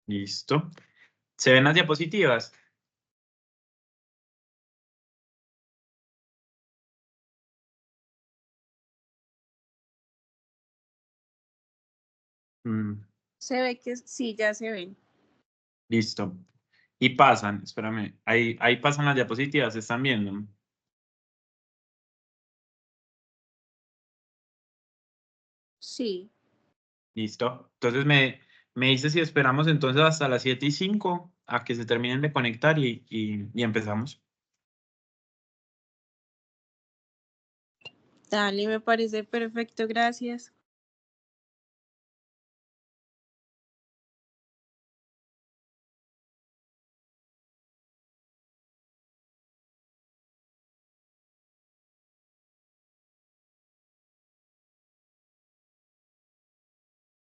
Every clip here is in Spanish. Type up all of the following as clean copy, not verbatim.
Listo. ¿Se ven las diapositivas? Se ve que sí, ya se ven. Listo. Y pasan, espérame, ahí pasan las diapositivas, ¿se están viendo? Sí. Listo. Entonces me dice si esperamos entonces hasta las 7:05 a que se terminen de conectar y empezamos. Dale, me parece perfecto, gracias.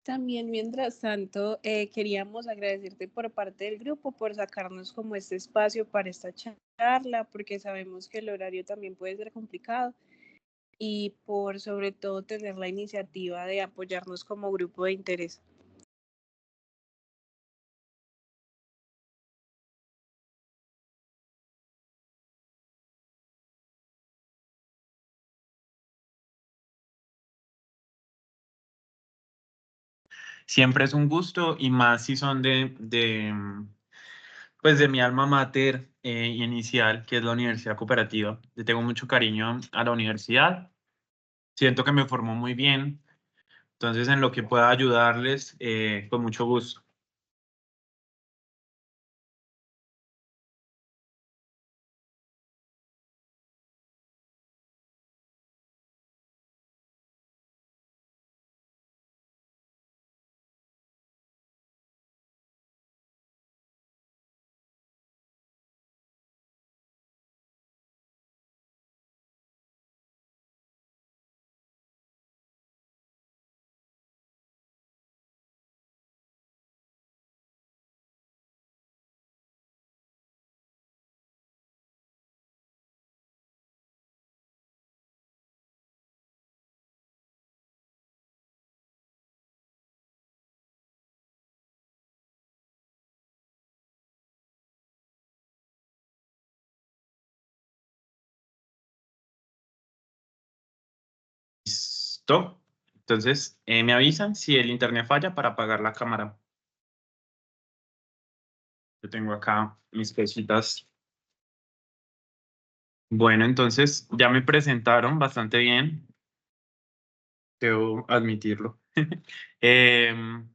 También, mientras tanto, queríamos agradecerte por parte del grupo por sacarnos como este espacio para esta charla, porque sabemos que el horario también puede ser complicado y por sobre todo tener la iniciativa de apoyarnos como grupo de interés. Siempre es un gusto y más si son pues de mi alma mater inicial, que es la Universidad Cooperativa. Le tengo mucho cariño a la universidad. Siento que me formó muy bien. Entonces, en lo que pueda ayudarles, con mucho gusto. Listo. Entonces, me avisan si el internet falla para apagar la cámara. Yo tengo acá mis cositas. Bueno, entonces ya me presentaron bastante bien, debo admitirlo. Bueno,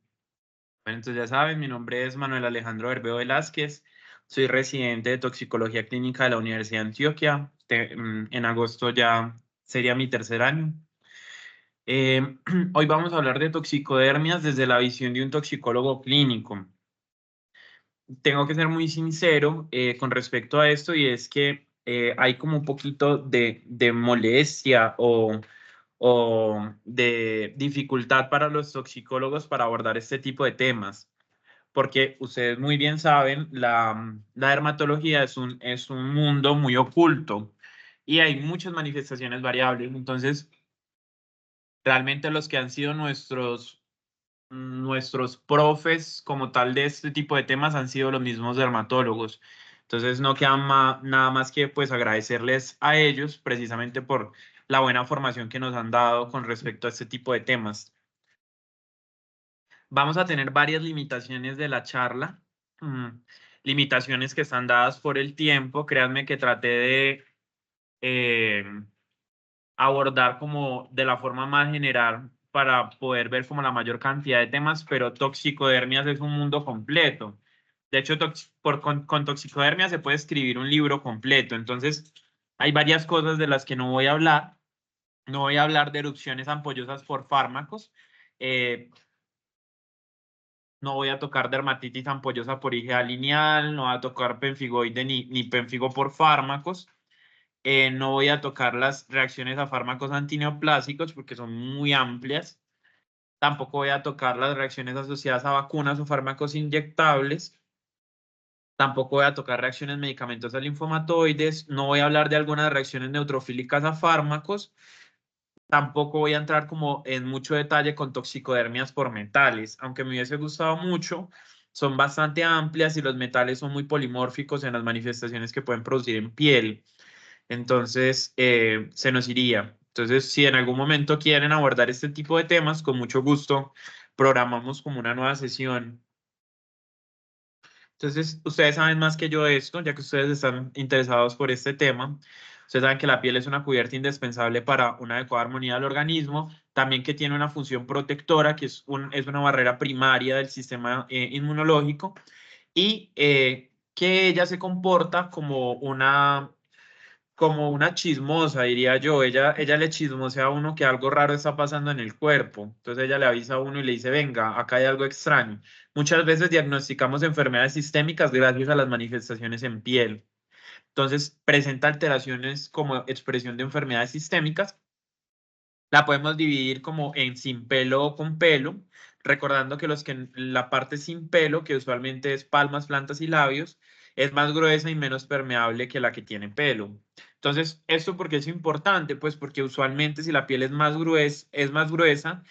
entonces ya saben, mi nombre es Manuel Alejandro Herbeo Velázquez, soy residente de toxicología clínica de la Universidad de Antioquia. En agosto ya sería mi tercer año. Hoy vamos a hablar de toxicodermias desde la visión de un toxicólogo clínico. Tengo que ser muy sincero con respecto a esto y es que hay como un poquito de molestia o de dificultad para los toxicólogos para abordar este tipo de temas, porque ustedes muy bien saben, la dermatología es un mundo muy oculto y hay muchas manifestaciones variables. Entonces, realmente los que han sido nuestros profes como tal de este tipo de temas han sido los mismos dermatólogos. Entonces no queda nada más que pues agradecerles a ellos precisamente por la buena formación que nos han dado con respecto a este tipo de temas. Vamos a tener varias limitaciones de la charla, limitaciones que están dadas por el tiempo. Créanme que traté de eh, abordar como de la forma más general para poder ver como la mayor cantidad de temas, pero toxicodermias es un mundo completo. De hecho, con toxicodermia se puede escribir un libro completo. Entonces, hay varias cosas de las que no voy a hablar. No voy a hablar de erupciones ampollosas por fármacos. Eh, no voy a tocar dermatitis ampollosa por IgA lineal. No voy a tocar pemfigoide ni pemfigo por fármacos. No voy a tocar las reacciones a fármacos antineoplásicos porque son muy amplias. Tampoco voy a tocar las reacciones asociadas a vacunas o fármacos inyectables. Tampoco voy a tocar reacciones medicamentosas linfomatoides. No voy a hablar de algunas reacciones neutrofílicas a fármacos. Tampoco voy a entrar como en mucho detalle con toxicodermias por metales, aunque me hubiese gustado mucho. son bastante amplias y los metales son muy polimórficos en las manifestaciones que pueden producir en piel. Entonces, se nos iría. Entonces, si en algún momento quieren abordar este tipo de temas, con mucho gusto programamos como una nueva sesión. Entonces, ustedes saben más que yo de esto, ya que ustedes están interesados por este tema. Ustedes saben que la piel es una cubierta indispensable para una adecuada armonía del organismo, también que tiene una función protectora, que es una barrera primaria del sistema inmunológico, y que ella se comporta como una chismosa, diría yo. Ella le chismosea a uno que algo raro está pasando en el cuerpo. Entonces ella le avisa a uno y le dice, venga, acá hay algo extraño. Muchas veces diagnosticamos enfermedades sistémicas gracias a las manifestaciones en piel. Entonces presenta alteraciones como expresión de enfermedades sistémicas. La podemos dividir como en sin pelo o con pelo, recordando que la parte sin pelo, que usualmente es palmas, plantas y labios, es más gruesa y menos permeable que la que tiene pelo. Entonces, ¿esto por qué es importante? Pues porque usualmente si la piel es más gruesa,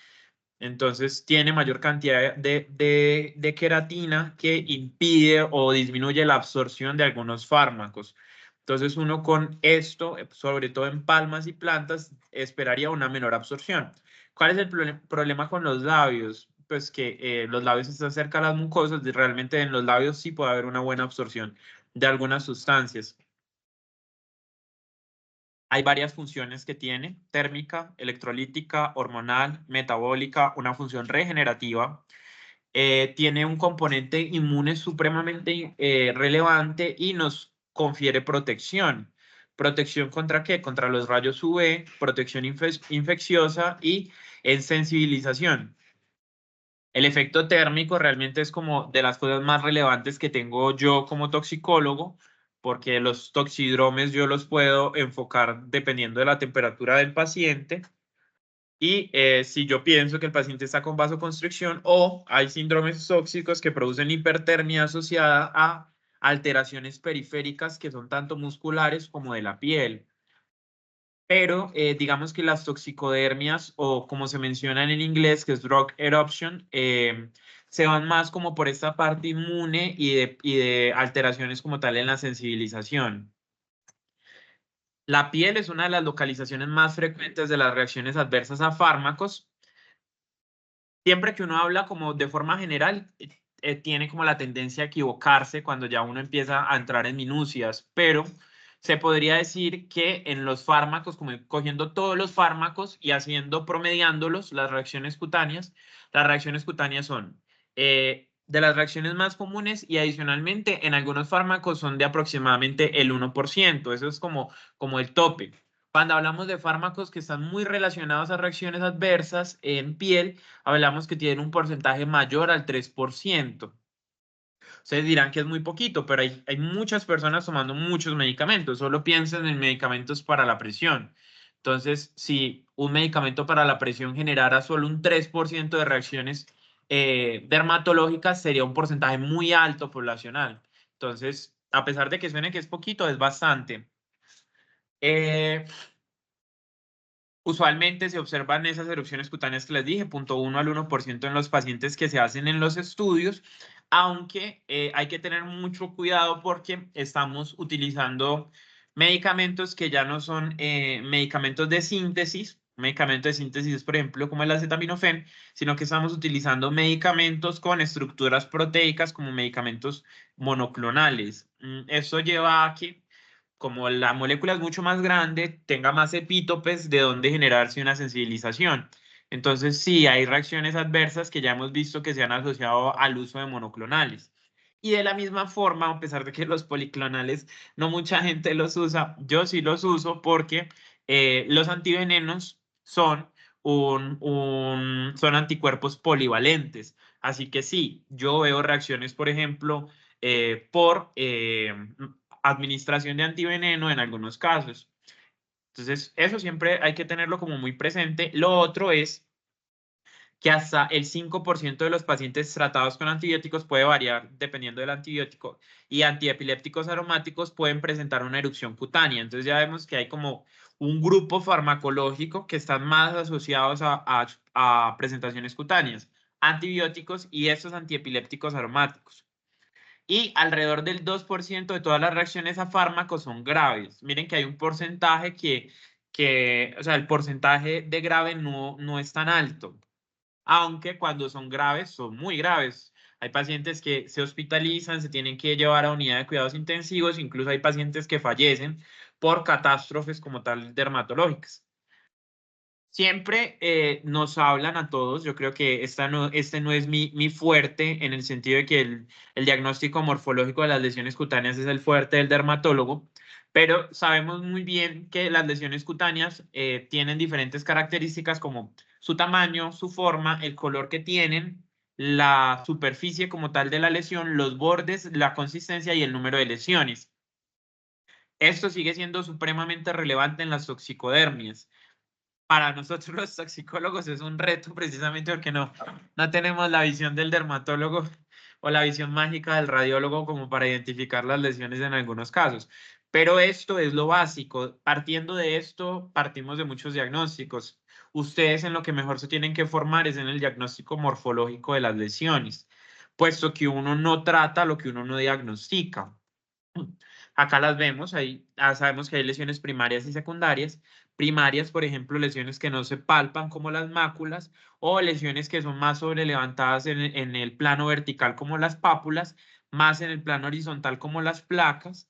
entonces tiene mayor cantidad de queratina que impide o disminuye la absorción de algunos fármacos. Entonces uno con esto, sobre todo en palmas y plantas, esperaría una menor absorción. ¿Cuál es el problema con los labios? Pues que los labios están cerca de las mucosas y realmente en los labios sí puede haber una buena absorción de algunas sustancias. Hay varias funciones que tiene: térmica, electrolítica, hormonal, metabólica, una función regenerativa. Tiene un componente inmune supremamente relevante y nos confiere protección. ¿Protección contra qué? Contra los rayos UV, protección infecciosa y en sensibilización. El efecto térmico realmente es como de las cosas más relevantes que tengo yo como toxicólogo, porque los toxidromes yo los puedo enfocar dependiendo de la temperatura del paciente. Y si yo pienso que el paciente está con vasoconstricción o hay síndromes tóxicos que producen hipertermia asociada a alteraciones periféricas que son tanto musculares como de la piel. Pero digamos que las toxicodermias, o como se mencionan en inglés, que es drug eruption, se van más como por esta parte inmune y de alteraciones como tal en la sensibilización. La piel es una de las localizaciones más frecuentes de las reacciones adversas a fármacos. Siempre que uno habla como de forma general, tiene como la tendencia a equivocarse cuando ya uno empieza a entrar en minucias, pero se podría decir que en los fármacos, como cogiendo todos los fármacos y promediándolos, las reacciones cutáneas son de las reacciones más comunes y adicionalmente en algunos fármacos son de aproximadamente el 1%. Eso es como el tope. Cuando hablamos de fármacos que están muy relacionados a reacciones adversas en piel, hablamos que tienen un porcentaje mayor al 3%. Ustedes dirán que es muy poquito, pero hay muchas personas tomando muchos medicamentos. Solo piensen en medicamentos para la presión. Entonces, si un medicamento para la presión generara solo un 3% de reacciones dermatológicas, sería un porcentaje muy alto poblacional. Entonces, a pesar de que suene que es poquito, es bastante. Usualmente se observan esas erupciones cutáneas que les dije, 0.1 al 1% en los pacientes que se hacen en los estudios, aunque hay que tener mucho cuidado porque estamos utilizando medicamentos que ya no son medicamentos de síntesis. Medicamento de síntesis es, por ejemplo, como el acetaminofén, sino que estamos utilizando medicamentos con estructuras proteicas como medicamentos monoclonales. Eso lleva a que, como la molécula es mucho más grande, tenga más epítopes de donde generarse una sensibilización. Entonces, sí, hay reacciones adversas que ya hemos visto que se han asociado al uso de monoclonales. Y de la misma forma, a pesar de que los policlonales no mucha gente los usa, yo sí los uso porque los antivenenos son anticuerpos polivalentes. Así que sí, yo veo reacciones, por ejemplo, por administración de antiveneno en algunos casos. Entonces, eso siempre hay que tenerlo como muy presente. Lo otro es que hasta el 5% de los pacientes tratados con antibióticos puede variar dependiendo del antibiótico, y antiepilépticos aromáticos pueden presentar una erupción cutánea. Entonces ya vemos que hay como un grupo farmacológico que están más asociados a presentaciones cutáneas. antibióticos y estos antiepilépticos aromáticos. Y alrededor del 2% de todas las reacciones a fármacos son graves. Miren que hay un porcentaje o sea, el porcentaje de grave no es tan alto, aunque cuando son graves, son muy graves. Hay pacientes que se hospitalizan, se tienen que llevar a unidad de cuidados intensivos, incluso hay pacientes que fallecen por catástrofes como tal dermatológicas. Siempre nos hablan a todos, yo creo que este no es mi fuerte en el sentido de que el diagnóstico morfológico de las lesiones cutáneas es el fuerte del dermatólogo, pero sabemos muy bien que las lesiones cutáneas tienen diferentes características como su tamaño, su forma, el color que tienen, la superficie como tal de la lesión, los bordes, la consistencia y el número de lesiones. Esto sigue siendo supremamente relevante en las toxicodermias. Para nosotros los toxicólogos es un reto precisamente porque no tenemos la visión del dermatólogo o la visión mágica del radiólogo como para identificar las lesiones en algunos casos. Pero esto es lo básico. Partiendo de esto, partimos de muchos diagnósticos. Ustedes en lo que mejor se tienen que formar es en el diagnóstico morfológico de las lesiones, puesto que uno no trata lo que uno no diagnostica. Acá las vemos, ahí sabemos que hay lesiones primarias y secundarias. Primarias, por ejemplo, lesiones que no se palpan como las máculas o lesiones que son más sobrelevantadas en el plano vertical como las pápulas, más en el plano horizontal como las placas.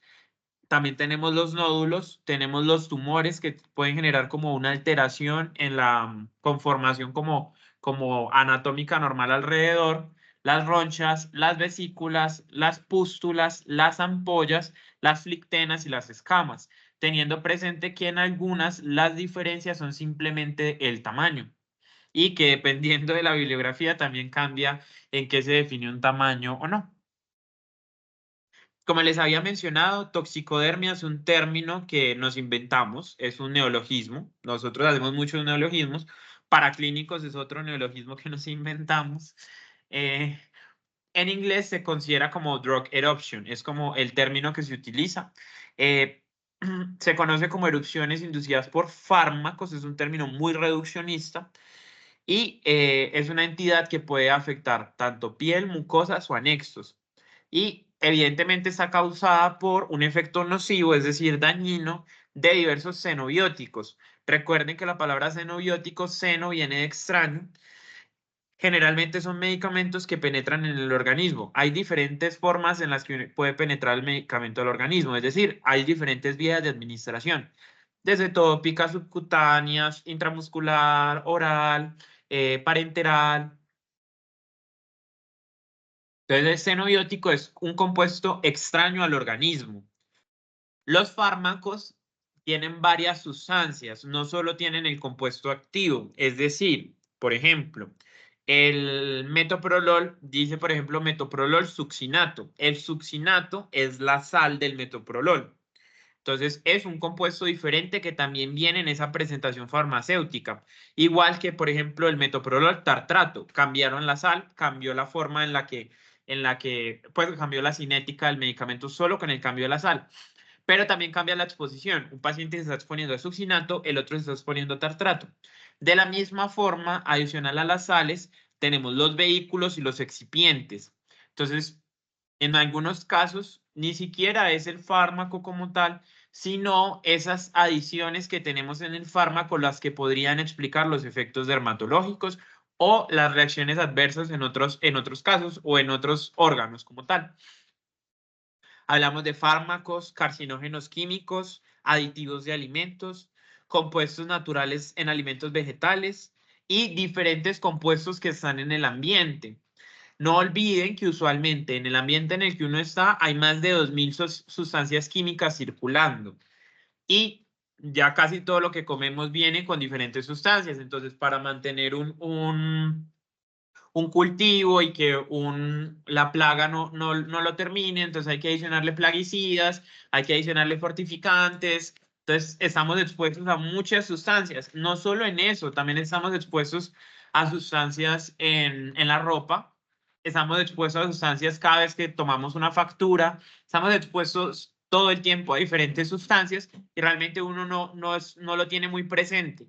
También tenemos los nódulos, tenemos los tumores que pueden generar como una alteración en la conformación como anatómica normal alrededor, las ronchas, las vesículas, las pústulas, las ampollas, las flictenas y las escamas, teniendo presente que en algunas las diferencias son simplemente el tamaño y que dependiendo de la bibliografía también cambia en qué se define un tamaño o no. Como les había mencionado, toxicodermia es un término que nos inventamos, es un neologismo. Nosotros hacemos muchos neologismos. Paraclínicos es otro neologismo que nos inventamos. Eh, en inglés se considera como drug eruption, es como el término que se utiliza. Eh, se conoce como erupciones inducidas por fármacos, es un término muy reduccionista y es una entidad que puede afectar tanto piel, mucosas o anexos. Y evidentemente está causada por un efecto nocivo, es decir, dañino, de diversos xenobióticos. Recuerden que la palabra xenobiótico, xeno viene de extraño. Generalmente son medicamentos que penetran en el organismo. Hay diferentes formas en las que puede penetrar el medicamento al organismo, es decir, hay diferentes vías de administración, desde tópicas, subcutáneas, intramuscular, oral, parenteral. Entonces, el xenobiótico es un compuesto extraño al organismo. Los fármacos tienen varias sustancias, no solo tienen el compuesto activo, es decir, por ejemplo, el metoprolol dice, por ejemplo, metoprolol succinato. El succinato es la sal del metoprolol. Entonces, es un compuesto diferente que también viene en esa presentación farmacéutica. Igual que, por ejemplo, el metoprolol tartrato. Cambiaron la sal, cambió la forma pues cambió la cinética del medicamento solo con el cambio de la sal. Pero también cambia la exposición. Un paciente se está exponiendo a succinato, el otro se está exponiendo a tartrato. De la misma forma, adicional a las sales, tenemos los vehículos y los excipientes. Entonces, en algunos casos, ni siquiera es el fármaco como tal, sino esas adiciones que tenemos en el fármaco las que podrían explicar los efectos dermatológicos o las reacciones adversas en otros casos o en otros órganos como tal. Hablamos de fármacos, carcinógenos químicos, aditivos de alimentos, compuestos naturales en alimentos vegetales y diferentes compuestos que están en el ambiente. No olviden que usualmente en el ambiente en el que uno está hay más de 2000 sustancias químicas circulando y ya casi todo lo que comemos viene con diferentes sustancias. Entonces, para mantener un cultivo y que la plaga no lo termine, entonces hay que adicionarle plaguicidas, hay que adicionarle fortificantes. Entonces, estamos expuestos a muchas sustancias. No solo en eso, también estamos expuestos a sustancias en la ropa. Estamos expuestos a sustancias cada vez que tomamos una factura. Estamos expuestos todo el tiempo a diferentes sustancias y realmente uno no lo tiene muy presente.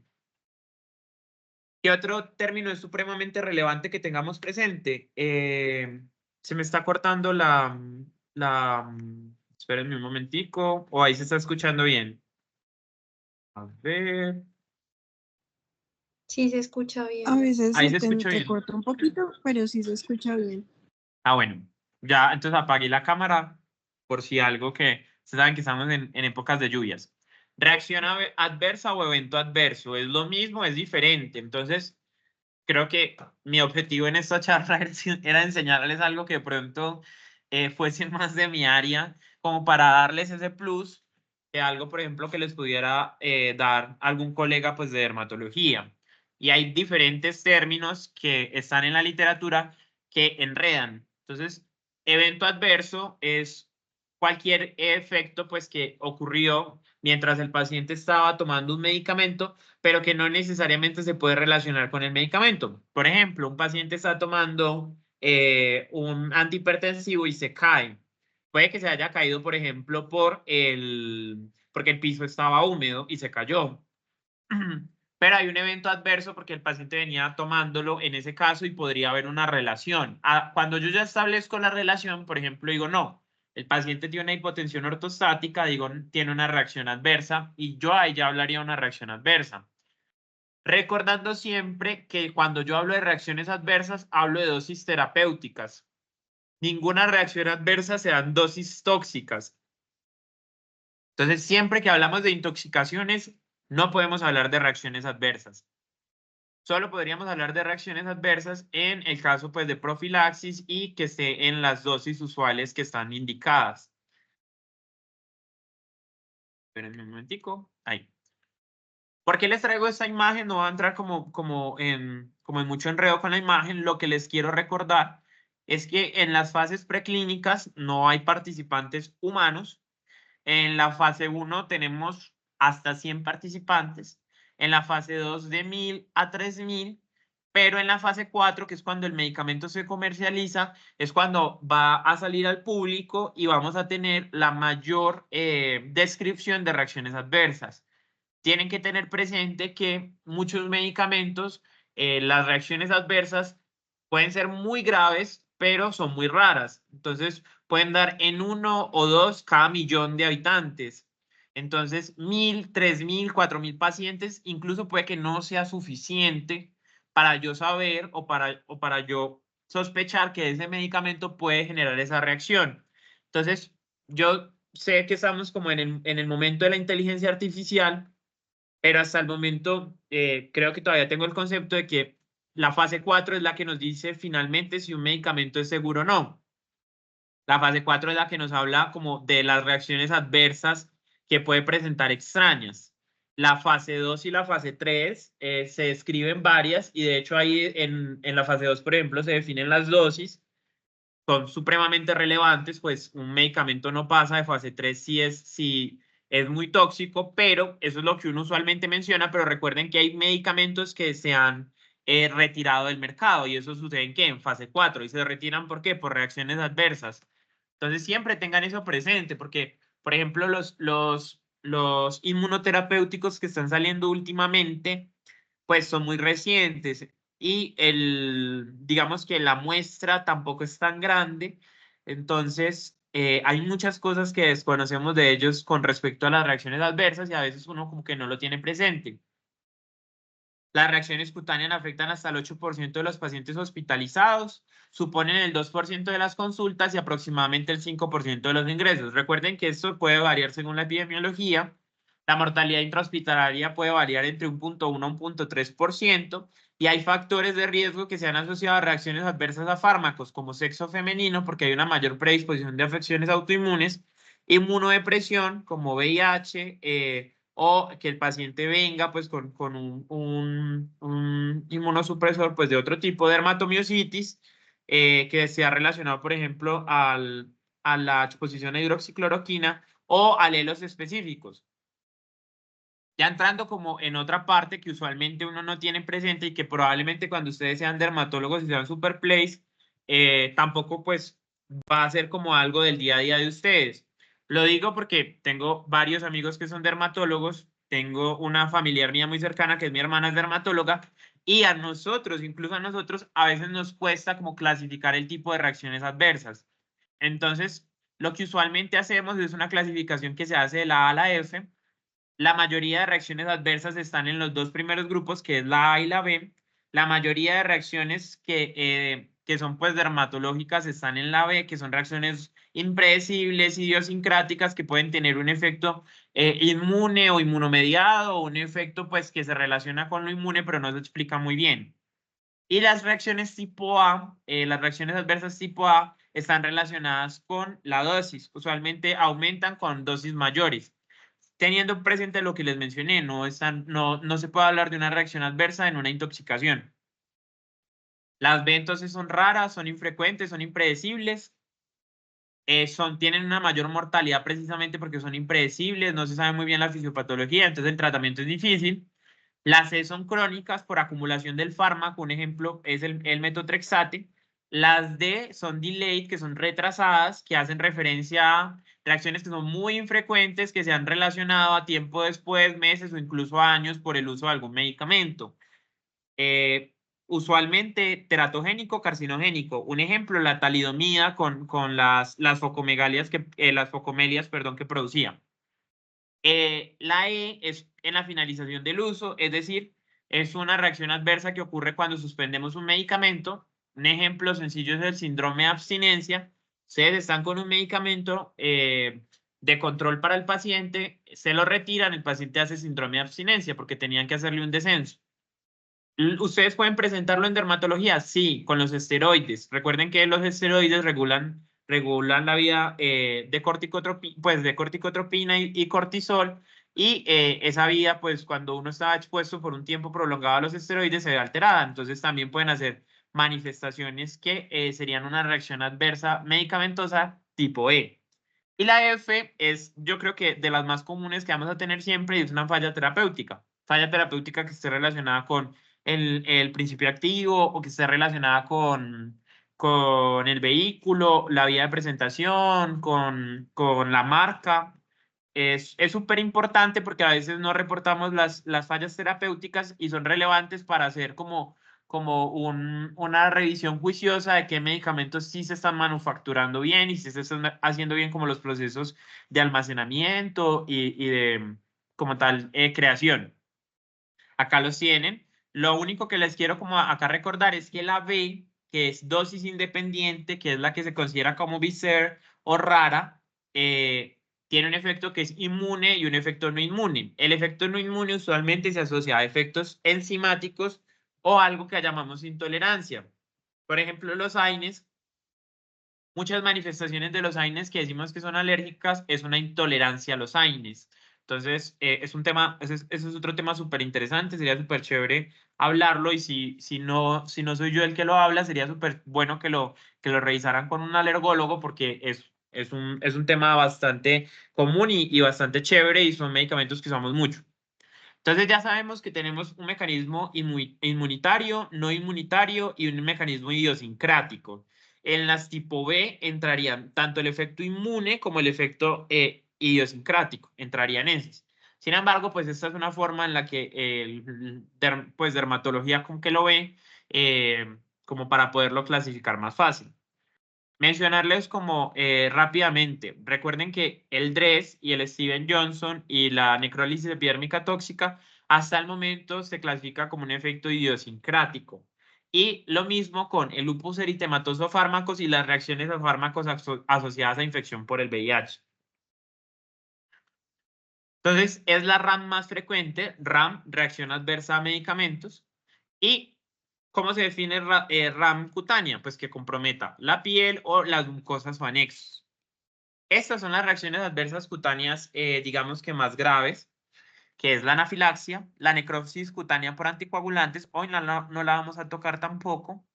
¿Qué otro término es supremamente relevante que tengamos presente? Se me está cortando espérenme un momentico, o ahí se está escuchando bien. A ver, Sí, se escucha bien. A veces ahí se se te escucha bien. entrecorta un poquito, pero sí se escucha bien. Ah, bueno, ya, entonces apagué la cámara por si algo que, ustedes saben que estamos en épocas de lluvias. Reacción adversa o evento adverso, ¿es lo mismo? ¿Es diferente? Entonces, creo que mi objetivo en esta charla era enseñarles algo que de pronto fuese más de mi área, como para darles ese plus, que algo, por ejemplo, que les pudiera dar algún colega pues, de dermatología. Y hay diferentes términos que están en la literatura que enredan. Entonces, evento adverso es cualquier efecto pues, que ocurrió mientras el paciente estaba tomando un medicamento pero que no necesariamente se puede relacionar con el medicamento. Por ejemplo, un paciente está tomando un antihipertensivo y se cae. Puede que se haya caído, por ejemplo, porque el piso estaba húmedo y se cayó. Pero hay un evento adverso porque el paciente venía tomándolo en ese caso y podría haber una relación. Cuando yo ya establezco la relación, por ejemplo, digo, no, el paciente tiene una hipotensión ortostática, digo, tiene una reacción adversa y yo ahí ya hablaría de una reacción adversa. Recordando siempre que cuando yo hablo de reacciones adversas, hablo de dosis terapéuticas. Ninguna reacción adversa se dan dosis tóxicas. Entonces, siempre que hablamos de intoxicaciones, no podemos hablar de reacciones adversas. Solo podríamos hablar de reacciones adversas en el caso pues, de profilaxis y que esté en las dosis usuales que están indicadas. Espérenme un momentico. Ahí. ¿Por qué les traigo esta imagen? No va a entrar como en mucho enredo con la imagen. Lo que les quiero recordar es que en las fases preclínicas no hay participantes humanos. En la fase 1 tenemos hasta 100 participantes. En la fase 2 de 1000 a 3000. Pero en la fase 4, que es cuando el medicamento se comercializa, es cuando va a salir al público y vamos a tener la mayor descripción de reacciones adversas. Tienen que tener presente que muchos medicamentos, las reacciones adversas pueden ser muy graves, pero son muy raras. Entonces, pueden dar en 1 o 2 cada millón de habitantes. Entonces, 1000, 3000, 4000 pacientes, incluso puede que no sea suficiente para yo saber o para yo sospechar que ese medicamento puede generar esa reacción. Entonces, yo sé que estamos como en el momento de la inteligencia artificial, pero hasta el momento creo que todavía tengo el concepto de que la fase 4 es la que nos dice finalmente si un medicamento es seguro o no. La fase 4 es la que nos habla como de las reacciones adversas que puede presentar extrañas. La fase 2 y la fase 3 se describen varias y de hecho ahí en la fase 2, por ejemplo, se definen las dosis. Son supremamente relevantes, pues un medicamento no pasa de fase 3 si es muy tóxico, pero eso es lo que uno usualmente menciona, pero recuerden que hay medicamentos que se han retirado del mercado y eso sucede en qué? En fase 4 y se retiran ¿por qué? Por reacciones adversas. Entonces siempre tengan eso presente porque, por ejemplo, los inmunoterapéuticos que están saliendo últimamente, pues son muy recientes y digamos que la muestra tampoco es tan grande, entonces hay muchas cosas que desconocemos de ellos con respecto a las reacciones adversas y a veces uno como que no lo tiene presente. Las reacciones cutáneas afectan hasta el 8% de los pacientes hospitalizados, suponen el 2% de las consultas y aproximadamente el 5% de los ingresos. Recuerden que esto puede variar según la epidemiología. La mortalidad intrahospitalaria puede variar entre 1.1 a 1.3% y hay factores de riesgo que se han asociado a reacciones adversas a fármacos como sexo femenino porque hay una mayor predisposición de afecciones autoinmunes, inmunodepresión como VIH, o que el paciente venga pues con un inmunosupresor pues de otro tipo de dermatomiositis que sea relacionado por ejemplo a la exposición a hidroxicloroquina o alelos específicos. Ya entrando como en otra parte que usualmente uno no tiene presente y que probablemente cuando ustedes sean dermatólogos y sean super plays, tampoco pues va a ser como algo del día a día de ustedes. Lo digo porque tengo varios amigos que son dermatólogos, tengo una familiar mía muy cercana que es mi hermana, es dermatóloga, Y a nosotros, incluso a nosotros, a veces nos cuesta como clasificar el tipo de reacciones adversas. Entonces, lo que usualmente hacemos es una clasificación que se hace de la A a la F. La mayoría de reacciones adversas están en los dos primeros grupos, que es la A y la B. La mayoría de reacciones que son pues dermatológicas están en la B, que son reacciones impredecibles, idiosincráticas, que pueden tener un efecto inmune o inmunomediado, o un efecto pues que se relaciona con lo inmune, pero no se explica muy bien. Y las reacciones tipo A, las reacciones adversas tipo A, están relacionadas con la dosis. Usualmente aumentan con dosis mayores. Teniendo presente lo que les mencioné, no se puede hablar de una reacción adversa en una intoxicación. Las B entonces son raras, son infrecuentes, son impredecibles. Tienen una mayor mortalidad precisamente porque son impredecibles, no se sabe muy bien la fisiopatología, entonces el tratamiento es difícil. Las C son crónicas por acumulación del fármaco, un ejemplo es el metotrexate. Las D son delayed, que son retrasadas, que hacen referencia a reacciones que son muy infrecuentes, que se han relacionado a tiempo después, meses o incluso años por el uso de algún medicamento. Usualmente teratogénico, carcinogénico. Un ejemplo, la talidomida con las focomegalias las focomelias, perdón, que producía. La E es en la finalización del uso, es decir, es una reacción adversa que ocurre cuando suspendemos un medicamento. Un ejemplo sencillo es el síndrome de abstinencia. Ustedes están con un medicamento de control para el paciente, se lo retiran, el paciente hace síndrome de abstinencia porque tenían que hacerle un descenso. ¿Ustedes pueden presentarlo en dermatología? Sí, con los esteroides. Recuerden que los esteroides regulan la vía de corticotropina y cortisol. Y esa vía, pues cuando uno está expuesto por un tiempo prolongado a los esteroides, se ve alterada. Entonces también pueden hacer manifestaciones que serían una reacción adversa medicamentosa tipo E. Y la F es, yo creo que de las más comunes que vamos a tener siempre, y es una falla terapéutica. Falla terapéutica que esté relacionada con el principio activo o que esté relacionada con el vehículo, la vía de presentación, con la marca. Es súper importante porque a veces no reportamos las fallas terapéuticas y son relevantes para hacer una revisión juiciosa de qué medicamentos sí se están manufacturando bien y si se están haciendo bien como los procesos de almacenamiento y de como tal creación. Acá los tienen. Lo único que les quiero como acá recordar es que la B, que es dosis independiente, que es la que se considera como biser o rara, tiene un efecto que es inmune y un efecto no inmune. El efecto no inmune usualmente se asocia a efectos enzimáticos o algo que llamamos intolerancia. Por ejemplo, los AINES, muchas manifestaciones de los AINES que decimos que son alérgicas es una intolerancia a los AINES. Entonces, es un tema, ese es otro tema súper interesante, sería súper chévere hablarlo y si no soy yo el que lo habla, sería súper bueno que lo revisaran con un alergólogo porque es un tema bastante común y bastante chévere y son medicamentos que usamos mucho. Entonces ya sabemos que tenemos un mecanismo inmunitario, no inmunitario y un mecanismo idiosincrático. En las tipo B entrarían tanto el efecto inmune como el efecto idiosincrático, entrarían esos. Sin embargo, pues esta es una forma en la que pues dermatología con que lo ve como para poderlo clasificar más fácil. Mencionarles como rápidamente, recuerden que el DRESS y el Steven Johnson y la necrólisis epidérmica tóxica hasta el momento se clasifica como un efecto idiosincrático. Y lo mismo con el lupus eritematoso a fármacos y las reacciones a fármacos asociadas a infección por el VIH. Entonces, es la RAM más frecuente, RAM, reacción adversa a medicamentos, y ¿cómo se define RAM cutánea? Pues que comprometa la piel o las mucosas o anexos. Estas son las reacciones adversas cutáneas, digamos que más graves, que es la anafilaxia, la necrosis cutánea por anticoagulantes, hoy no la vamos a tocar tampoco,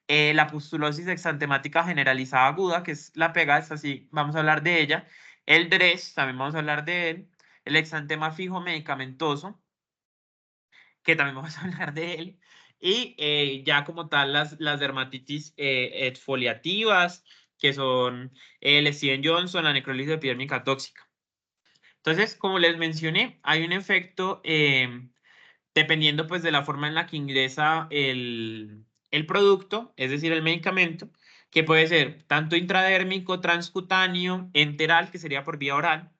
la pustulosis exantemática generalizada aguda, que es la pega, es así, vamos a hablar de ella, el DRESS, también vamos a hablar de él, el exantema fijo medicamentoso, que también vamos a hablar de él, y ya como tal las dermatitis exfoliativas, que son el Steven Johnson, la necrólisis epidérmica tóxica. Entonces, como les mencioné, hay un efecto dependiendo pues de la forma en la que ingresa el producto, es decir, el medicamento, que puede ser tanto intradérmico, transcutáneo, enteral, que sería por vía oral,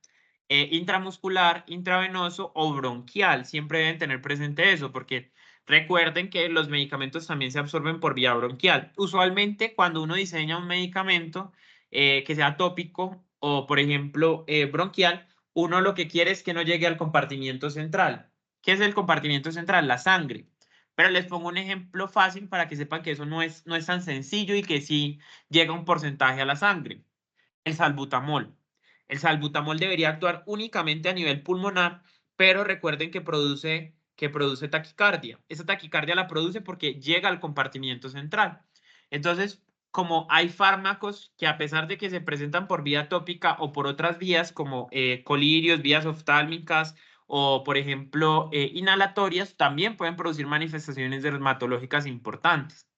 intramuscular, intravenoso o bronquial. Siempre deben tener presente eso, porque recuerden que los medicamentos también se absorben por vía bronquial. Usualmente, cuando uno diseña un medicamento que sea tópico o, por ejemplo, bronquial, uno lo que quiere es que no llegue al compartimiento central. ¿Qué es el compartimiento central? La sangre. Pero les pongo un ejemplo fácil para que sepan que eso no es tan sencillo y que sí llega un porcentaje a la sangre. El salbutamol. El salbutamol debería actuar únicamente a nivel pulmonar, pero recuerden que produce taquicardia. Esa taquicardia la produce porque llega al compartimiento central. Entonces, como hay fármacos que a pesar de que se presentan por vía tópica o por otras vías como colirios, vías oftálmicas o, por ejemplo, inhalatorias, también pueden producir manifestaciones dermatológicas importantes.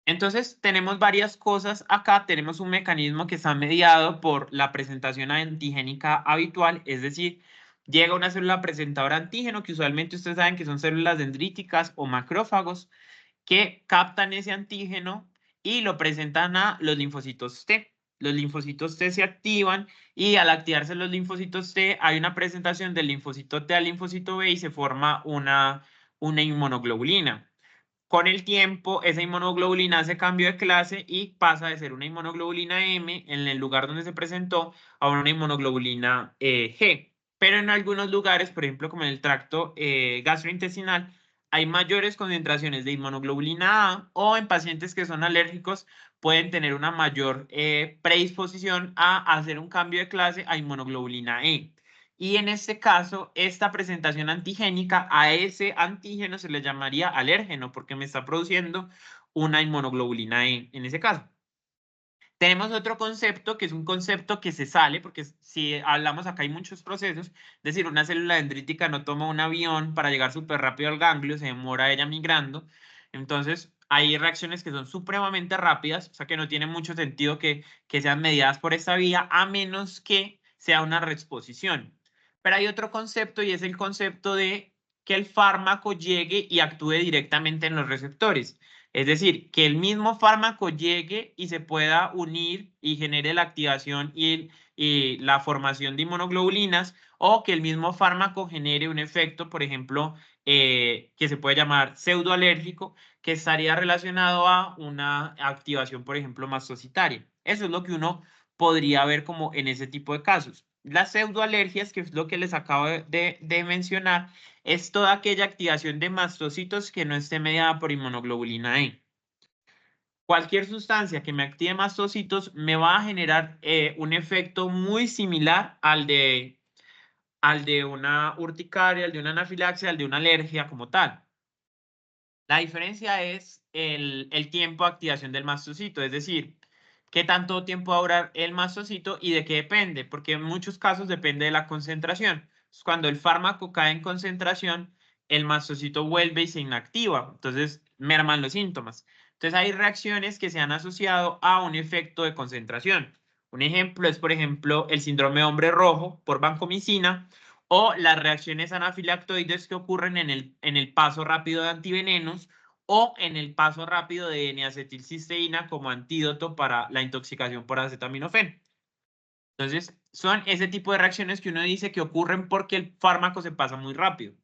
Entonces, tenemos varias cosas acá. Tenemos un mecanismo que está mediado por la presentación antigénica habitual, es decir, llega una célula presentadora antígeno, que usualmente ustedes saben que son células dendríticas o macrófagos, que captan ese antígeno y lo presentan a los linfocitos T. Los linfocitos T se activan y al activarse los linfocitos T hay una presentación del linfocito T al linfocito B y se forma una inmunoglobulina. Con el tiempo, esa inmunoglobulina hace cambio de clase y pasa de ser una inmunoglobulina M en el lugar donde se presentó a una inmunoglobulina G. Pero en algunos lugares, por ejemplo, como en el tracto gastrointestinal, hay mayores concentraciones de inmunoglobulina A o en pacientes que son alérgicos pueden tener una mayor predisposición a hacer un cambio de clase a inmunoglobulina E. Y en este caso, esta presentación antigénica a ese antígeno se le llamaría alérgeno porque me está produciendo una inmunoglobulina E en ese caso. Tenemos otro concepto que es un concepto que se sale, porque si hablamos acá hay muchos procesos, es decir, una célula dendrítica no toma un avión para llegar súper rápido al ganglio, se demora ella migrando. Entonces, hay reacciones que son supremamente rápidas, o sea que no tiene mucho sentido que sean mediadas por esta vía, a menos que sea una reexposición. Pero hay otro concepto y es el concepto de que el fármaco llegue y actúe directamente en los receptores. Es decir, que el mismo fármaco llegue y se pueda unir y genere la activación y la formación de inmunoglobulinas, o que el mismo fármaco genere un efecto, por ejemplo, que se puede llamar pseudoalérgico, que estaría relacionado a una activación, por ejemplo, mastocitaria. Eso es lo que uno podría ver como en ese tipo de casos. Las pseudoalergias, que es lo que les acabo de mencionar, es toda aquella activación de mastocitos que no esté mediada por inmunoglobulina E. Cualquier sustancia que me active mastocitos me va a generar un efecto muy similar al de una urticaria, al de una anafilaxia, al de una alergia como tal. La diferencia es el tiempo de activación del mastocito, es decir, qué tanto tiempo va a durar el mastocito y de qué depende, porque en muchos casos depende de la concentración. Cuando el fármaco cae en concentración, el mastocito vuelve y se inactiva, entonces merman los síntomas. Entonces hay reacciones que se han asociado a un efecto de concentración. Un ejemplo es, por ejemplo, el síndrome de hombre rojo por vancomicina, o las reacciones anafilactoides que ocurren en el paso rápido de antivenenos o en el paso rápido de N-acetilcisteína como antídoto para la intoxicación por acetaminofén. Entonces, son ese tipo de reacciones que uno dice que ocurren porque el fármaco se pasa muy rápido.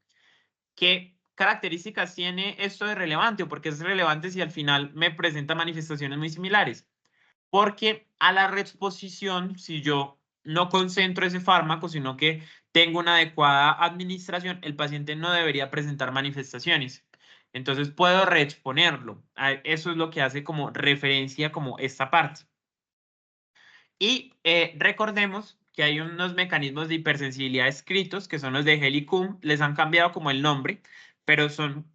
¿Qué características tiene esto de relevante o por qué es relevante si al final me presenta manifestaciones muy similares? Porque a la reexposición, si yo no concentro ese fármaco, sino que tengo una adecuada administración, el paciente no debería presentar manifestaciones. Entonces puedo reexponerlo. Eso es lo que hace como referencia como esta parte. Y recordemos que hay unos mecanismos de hipersensibilidad escritos, que son los de Helicum. Les han cambiado como el nombre, pero son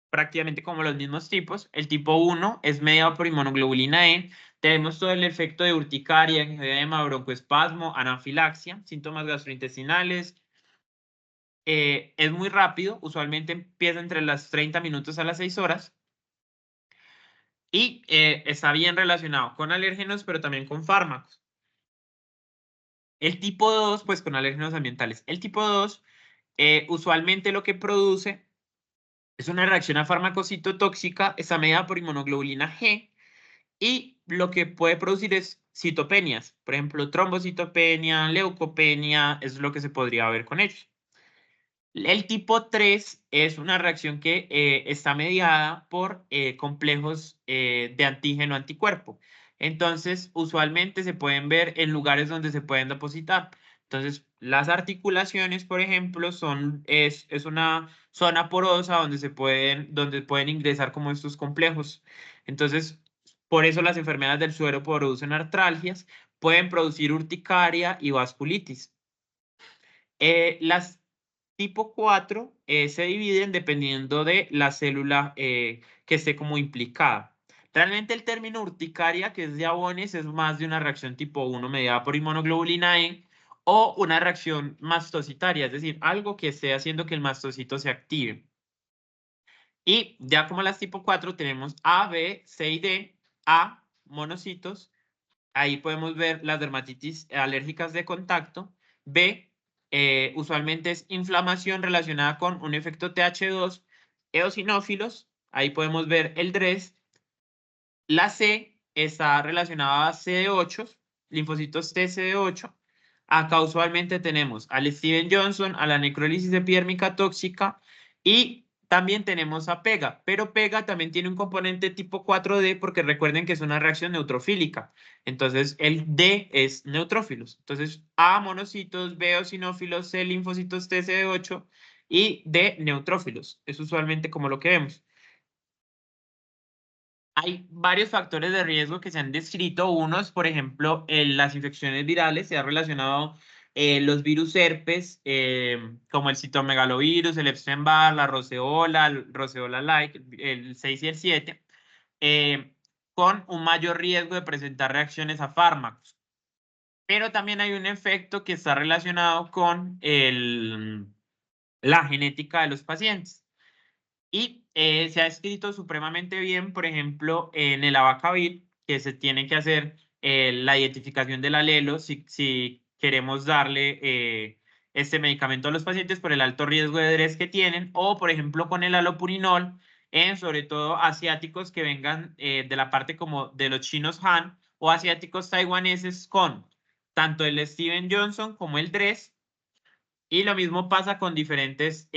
prácticamente como los mismos tipos. El tipo 1 es mediado por inmunoglobulina E. Tenemos todo el efecto de urticaria, edema, broncoespasmo, anafilaxia, síntomas gastrointestinales. Es muy rápido, usualmente empieza entre las 30 minutos a las 6 horas. Y está bien relacionado con alérgenos, pero también con fármacos. El tipo 2, pues con alérgenos ambientales. El tipo 2 usualmente lo que produce es una reacción a fármaco citotóxica, está mediada por inmunoglobulina G, y lo que puede producir es citopenias, por ejemplo, trombocitopenia, leucopenia, es lo que se podría ver con ellos. El tipo 3 es una reacción que está mediada por complejos de antígeno-anticuerpo. Entonces, usualmente se pueden ver en lugares donde se pueden depositar. Entonces, las articulaciones, por ejemplo, es una zona porosa donde pueden ingresar como estos complejos. Entonces, por eso las enfermedades del suero producen artralgias, pueden producir urticaria y vasculitis. Las tipo 4 se dividen dependiendo de la célula que esté como implicada. Realmente el término urticaria, que es de Abones, es más de una reacción tipo 1 mediada por inmunoglobulina E o una reacción mastocitaria, es decir, algo que esté haciendo que el mastocito se active. Y ya como las tipo 4 tenemos A, B, C y D. A, monocitos. Ahí podemos ver las dermatitis alérgicas de contacto. B, usualmente es inflamación relacionada con un efecto TH2. Eosinófilos, ahí podemos ver el DRES. La C está relacionada a CD8, linfocitos TCD8. Acá usualmente tenemos al Steven Johnson, a la necrólisis epidérmica tóxica y también tenemos a PEGA, pero PEGA también tiene un componente tipo 4D porque recuerden que es una reacción neutrofílica. Entonces el D es neutrófilos. Entonces A monocitos, B eosinófilos, C linfocitos TCD8 y D neutrófilos. Es usualmente como lo que vemos. Hay varios factores de riesgo que se han descrito. Unos, por ejemplo, las infecciones virales, se ha relacionado los virus herpes, como el citomegalovirus, el Epstein-Barr, la roceola, el roceola-like, el 6 y el 7, eh, con un mayor riesgo de presentar reacciones a fármacos. Pero también hay un efecto que está relacionado con la genética de los pacientes. Y se ha escrito supremamente bien, por ejemplo, en el abacavir, que se tiene que hacer la identificación del alelo si queremos darle este medicamento a los pacientes por el alto riesgo de DRES que tienen, o por ejemplo con el alopurinol, en sobre todo asiáticos que vengan de la parte como de los chinos Han o asiáticos taiwaneses con tanto el Steven Johnson como el DRES. Y lo mismo pasa con diferentes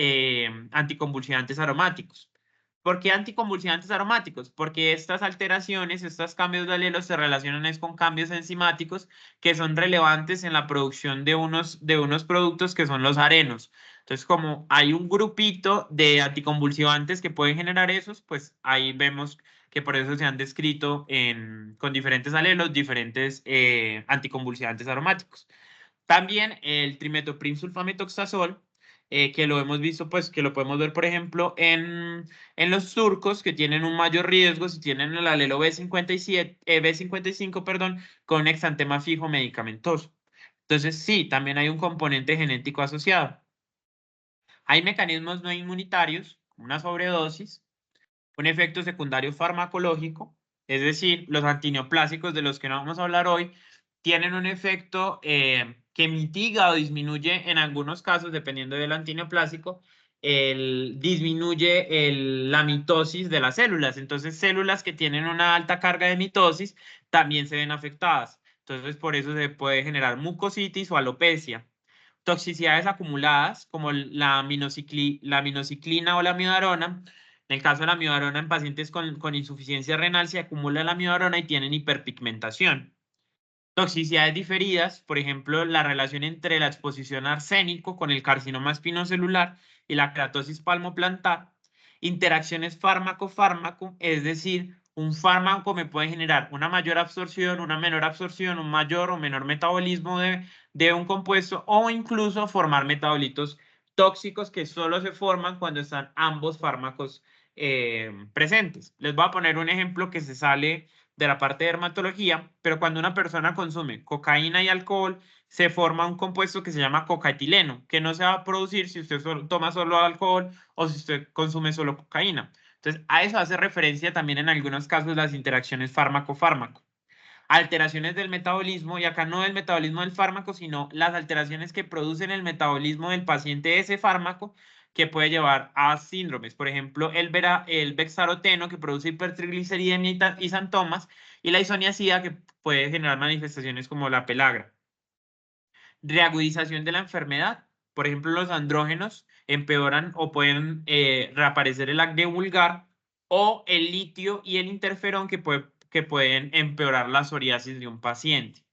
anticonvulsivantes aromáticos. ¿Por qué anticonvulsivantes aromáticos? Porque estas alteraciones, estos cambios de alelos se relacionan con cambios enzimáticos que son relevantes en la producción de unos productos que son los arenos. Entonces, como hay un grupito de anticonvulsivantes que pueden generar esos, pues ahí vemos que por eso se han descrito con diferentes alelos, diferentes anticonvulsivantes aromáticos. También el trimetoprim sulfametoxazol, que lo hemos visto, pues que lo podemos ver, por ejemplo, en los turcos que tienen un mayor riesgo si tienen el alelo B57, B55, perdón, con un exantema fijo medicamentoso. Entonces, sí, también hay un componente genético asociado. Hay mecanismos no inmunitarios, una sobredosis, un efecto secundario farmacológico, es decir, los antineoplásicos de los que no vamos a hablar hoy, tienen un efecto que mitiga o disminuye en algunos casos, dependiendo del antineoplásico, disminuye la mitosis de las células. Entonces, células que tienen una alta carga de mitosis también se ven afectadas. Entonces, por eso se puede generar mucositis o alopecia. Toxicidades acumuladas, como la minociclina o la amiodarona. En el caso de la amiodarona, en pacientes con insuficiencia renal se acumula la amiodarona y tienen hiperpigmentación. Toxicidades diferidas, por ejemplo, la relación entre la exposición a arsénico con el carcinoma espinocelular y la keratosis palmoplantar. Interacciones fármaco-fármaco, es decir, un fármaco me puede generar una mayor absorción, una menor absorción, un mayor o menor metabolismo de un compuesto o incluso formar metabolitos tóxicos que solo se forman cuando están ambos fármacos presentes. Les voy a poner un ejemplo que se sale de la parte de dermatología, pero cuando una persona consume cocaína y alcohol, se forma un compuesto que se llama cocaetileno, que no se va a producir si usted toma solo alcohol o si usted consume solo cocaína. Entonces, a eso hace referencia también en algunos casos las interacciones fármaco-fármaco. alteraciones del metabolismo, y acá no el metabolismo del fármaco, sino las alteraciones que producen el metabolismo del paciente de ese fármaco, que puede llevar a síndromes. Por ejemplo, el bexaroteno, que produce hipertrigliceridemia y xantomas, y la isoniazida, que puede generar manifestaciones como la pelagra. Reagudización de la enfermedad. Por ejemplo, los andrógenos empeoran o pueden reaparecer el acné vulgar, o el litio y el interferón, que pueden empeorar la psoriasis de un paciente.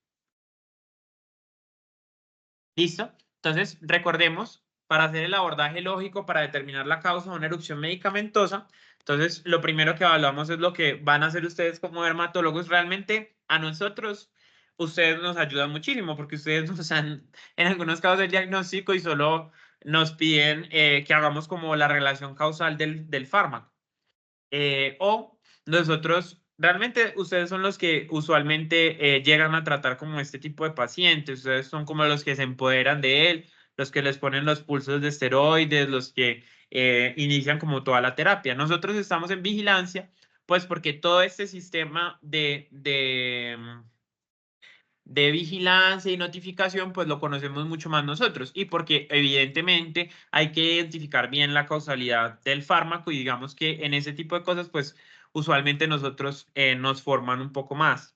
¿Listo? Entonces, recordemos, para hacer el abordaje lógico para determinar la causa de una erupción medicamentosa, entonces lo primero que evaluamos es lo que van a hacer ustedes como dermatólogos. Realmente a nosotros, ustedes nos ayudan muchísimo, porque ustedes nos han, en algunos casos, el diagnóstico, y solo nos piden que hagamos como la relación causal del fármaco. O nosotros, realmente ustedes son los que usualmente llegan a tratar como este tipo de pacientes. Ustedes son como los que se empoderan de él, los que les ponen los pulsos de esteroides, los que inician como toda la terapia. Nosotros estamos en vigilancia, pues porque todo este sistema de vigilancia y notificación, pues lo conocemos mucho más nosotros, y porque evidentemente hay que identificar bien la causalidad del fármaco, y digamos que en ese tipo de cosas, pues usualmente nosotros nos forman un poco más.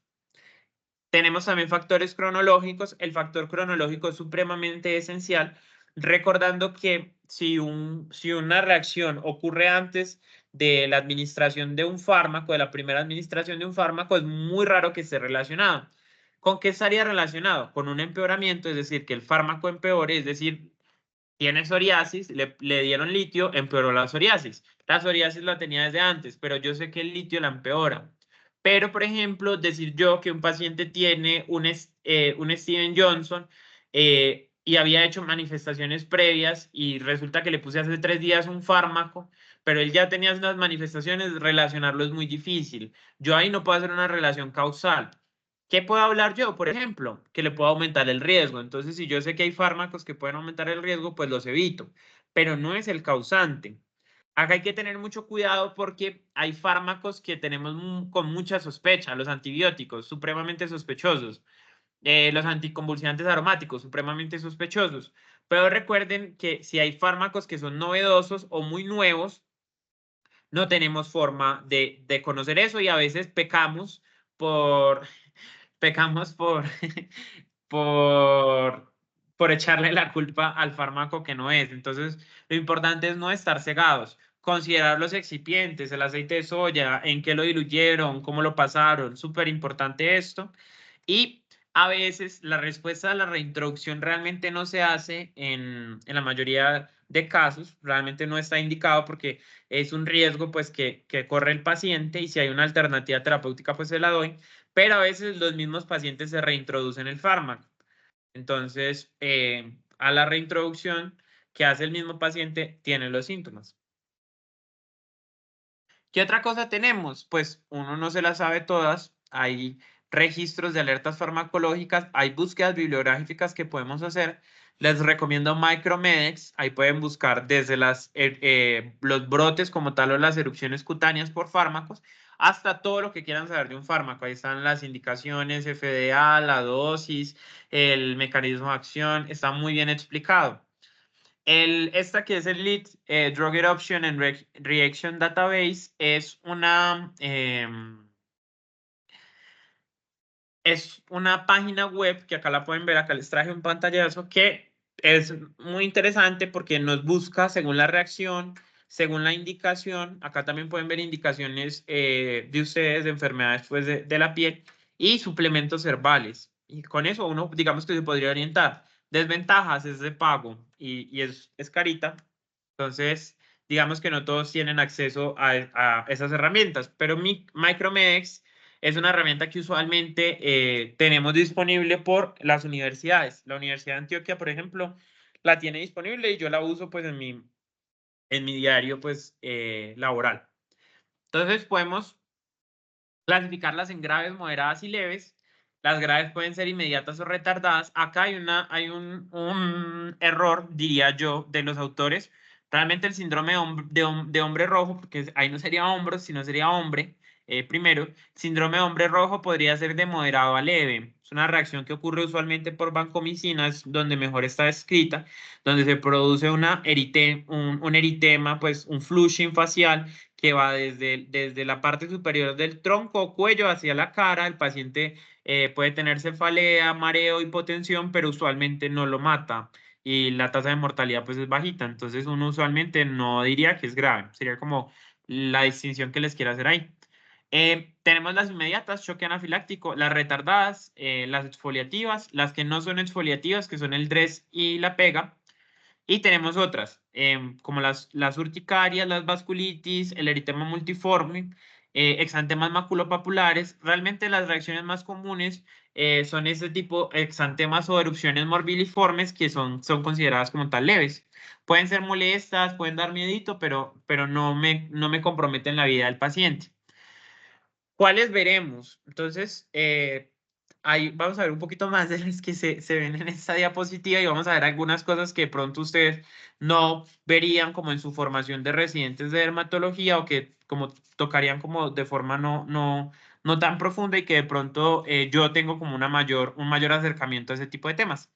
Tenemos también factores cronológicos. El factor cronológico es supremamente esencial, recordando que si una reacción ocurre antes de la administración de un fármaco, de la primera administración de un fármaco, es muy raro que esté relacionado. ¿Con qué estaría relacionado? Con un empeoramiento, es decir, que el fármaco empeore, es decir, tiene psoriasis, le dieron litio, empeoró la psoriasis. La psoriasis la tenía desde antes, pero yo sé que el litio la empeora. Pero, por ejemplo, decir yo que un paciente tiene un Steven Johnson y había hecho manifestaciones previas, y resulta que le puse hace 3 días un fármaco, pero él ya tenía unas manifestaciones, relacionarlo es muy difícil. Yo ahí no puedo hacer una relación causal. ¿Qué puedo hablar yo? Por ejemplo, que le puedo aumentar el riesgo. Entonces, si yo sé que hay fármacos que pueden aumentar el riesgo, pues los evito, pero no es el causante. Acá hay que tener mucho cuidado, porque hay fármacos que tenemos con mucha sospecha: los antibióticos, supremamente sospechosos; los anticonvulsivantes aromáticos, supremamente sospechosos. Pero recuerden que si hay fármacos que son novedosos o muy nuevos, no tenemos forma de conocer eso, y a veces pecamos por, por echarle la culpa al fármaco que no es. Entonces, lo importante es no estar cegados, considerar los excipientes, el aceite de soya, en qué lo diluyeron, cómo lo pasaron, súper importante esto. Y a veces la respuesta a la reintroducción realmente no se hace en la mayoría de casos, realmente no está indicado, porque es un riesgo pues que corre el paciente, y si hay una alternativa terapéutica pues se la doy, pero a veces los mismos pacientes se reintroducen el fármaco. Entonces, a la reintroducción que hace el mismo paciente, tiene los síntomas. ¿Qué otra cosa tenemos? Pues uno no se las sabe todas. Hay registros de alertas farmacológicas, hay búsquedas bibliográficas que podemos hacer. Les recomiendo Micromedex. Ahí pueden buscar desde los brotes como tal, o las erupciones cutáneas por fármacos, hasta todo lo que quieran saber de un fármaco. Ahí están las indicaciones, FDA, la dosis, el mecanismo de acción. Está muy bien explicado. Esta que es el Lead Drug Eruption and Reaction Database es una página web que acá la pueden ver. Acá les traje un pantallazo, que es muy interesante porque nos busca según la reacción, según la indicación. Acá también pueden ver indicaciones de ustedes, de enfermedades pues, de la piel, y suplementos herbales. Y con eso uno, digamos que se podría orientar. Desventajas: es de pago, y es carita. Entonces, digamos que no todos tienen acceso a esas herramientas, pero Micromedex es una herramienta que usualmente tenemos disponible por las universidades. La Universidad de Antioquia, por ejemplo, la tiene disponible, y yo la uso pues en mi diario pues laboral. Entonces podemos clasificarlas en graves, moderadas y leves. Las graves pueden ser inmediatas o retardadas. Acá hay un error, diría yo, de los autores. Realmente el síndrome de hombre rojo, porque ahí no sería hombro, sino sería hombre, Primero, síndrome de hombre rojo podría ser de moderado a leve. Es una reacción que ocurre usualmente por vancomicinas, donde mejor está descrita, donde se produce un eritema, pues un flushing facial que va desde la parte superior del tronco o cuello hacia la cara. El paciente puede tener cefalea, mareo, hipotensión, pero usualmente no lo mata y la tasa de mortalidad pues es bajita. Entonces uno usualmente no diría que es grave. Sería como la distinción que les quiero hacer ahí. Tenemos las inmediatas, choque anafiláctico, las retardadas, las exfoliativas, las que no son exfoliativas, que son el DRES y la pega. Y tenemos otras, como las urticarias, las vasculitis, el eritema multiforme, exantemas maculopapulares. Realmente las reacciones más comunes son este tipo, exantemas o erupciones morbiliformes, que son consideradas como tal leves. Pueden ser molestas, pueden dar miedito, pero no me comprometen la vida del paciente. ¿Cuáles veremos? Entonces, ahí vamos a ver un poquito más de las que se ven en esta diapositiva y vamos a ver algunas cosas que de pronto ustedes no verían como en su formación de residentes de dermatología o que como tocarían como de forma no tan profunda y que de pronto yo tengo como un mayor acercamiento a ese tipo de temas.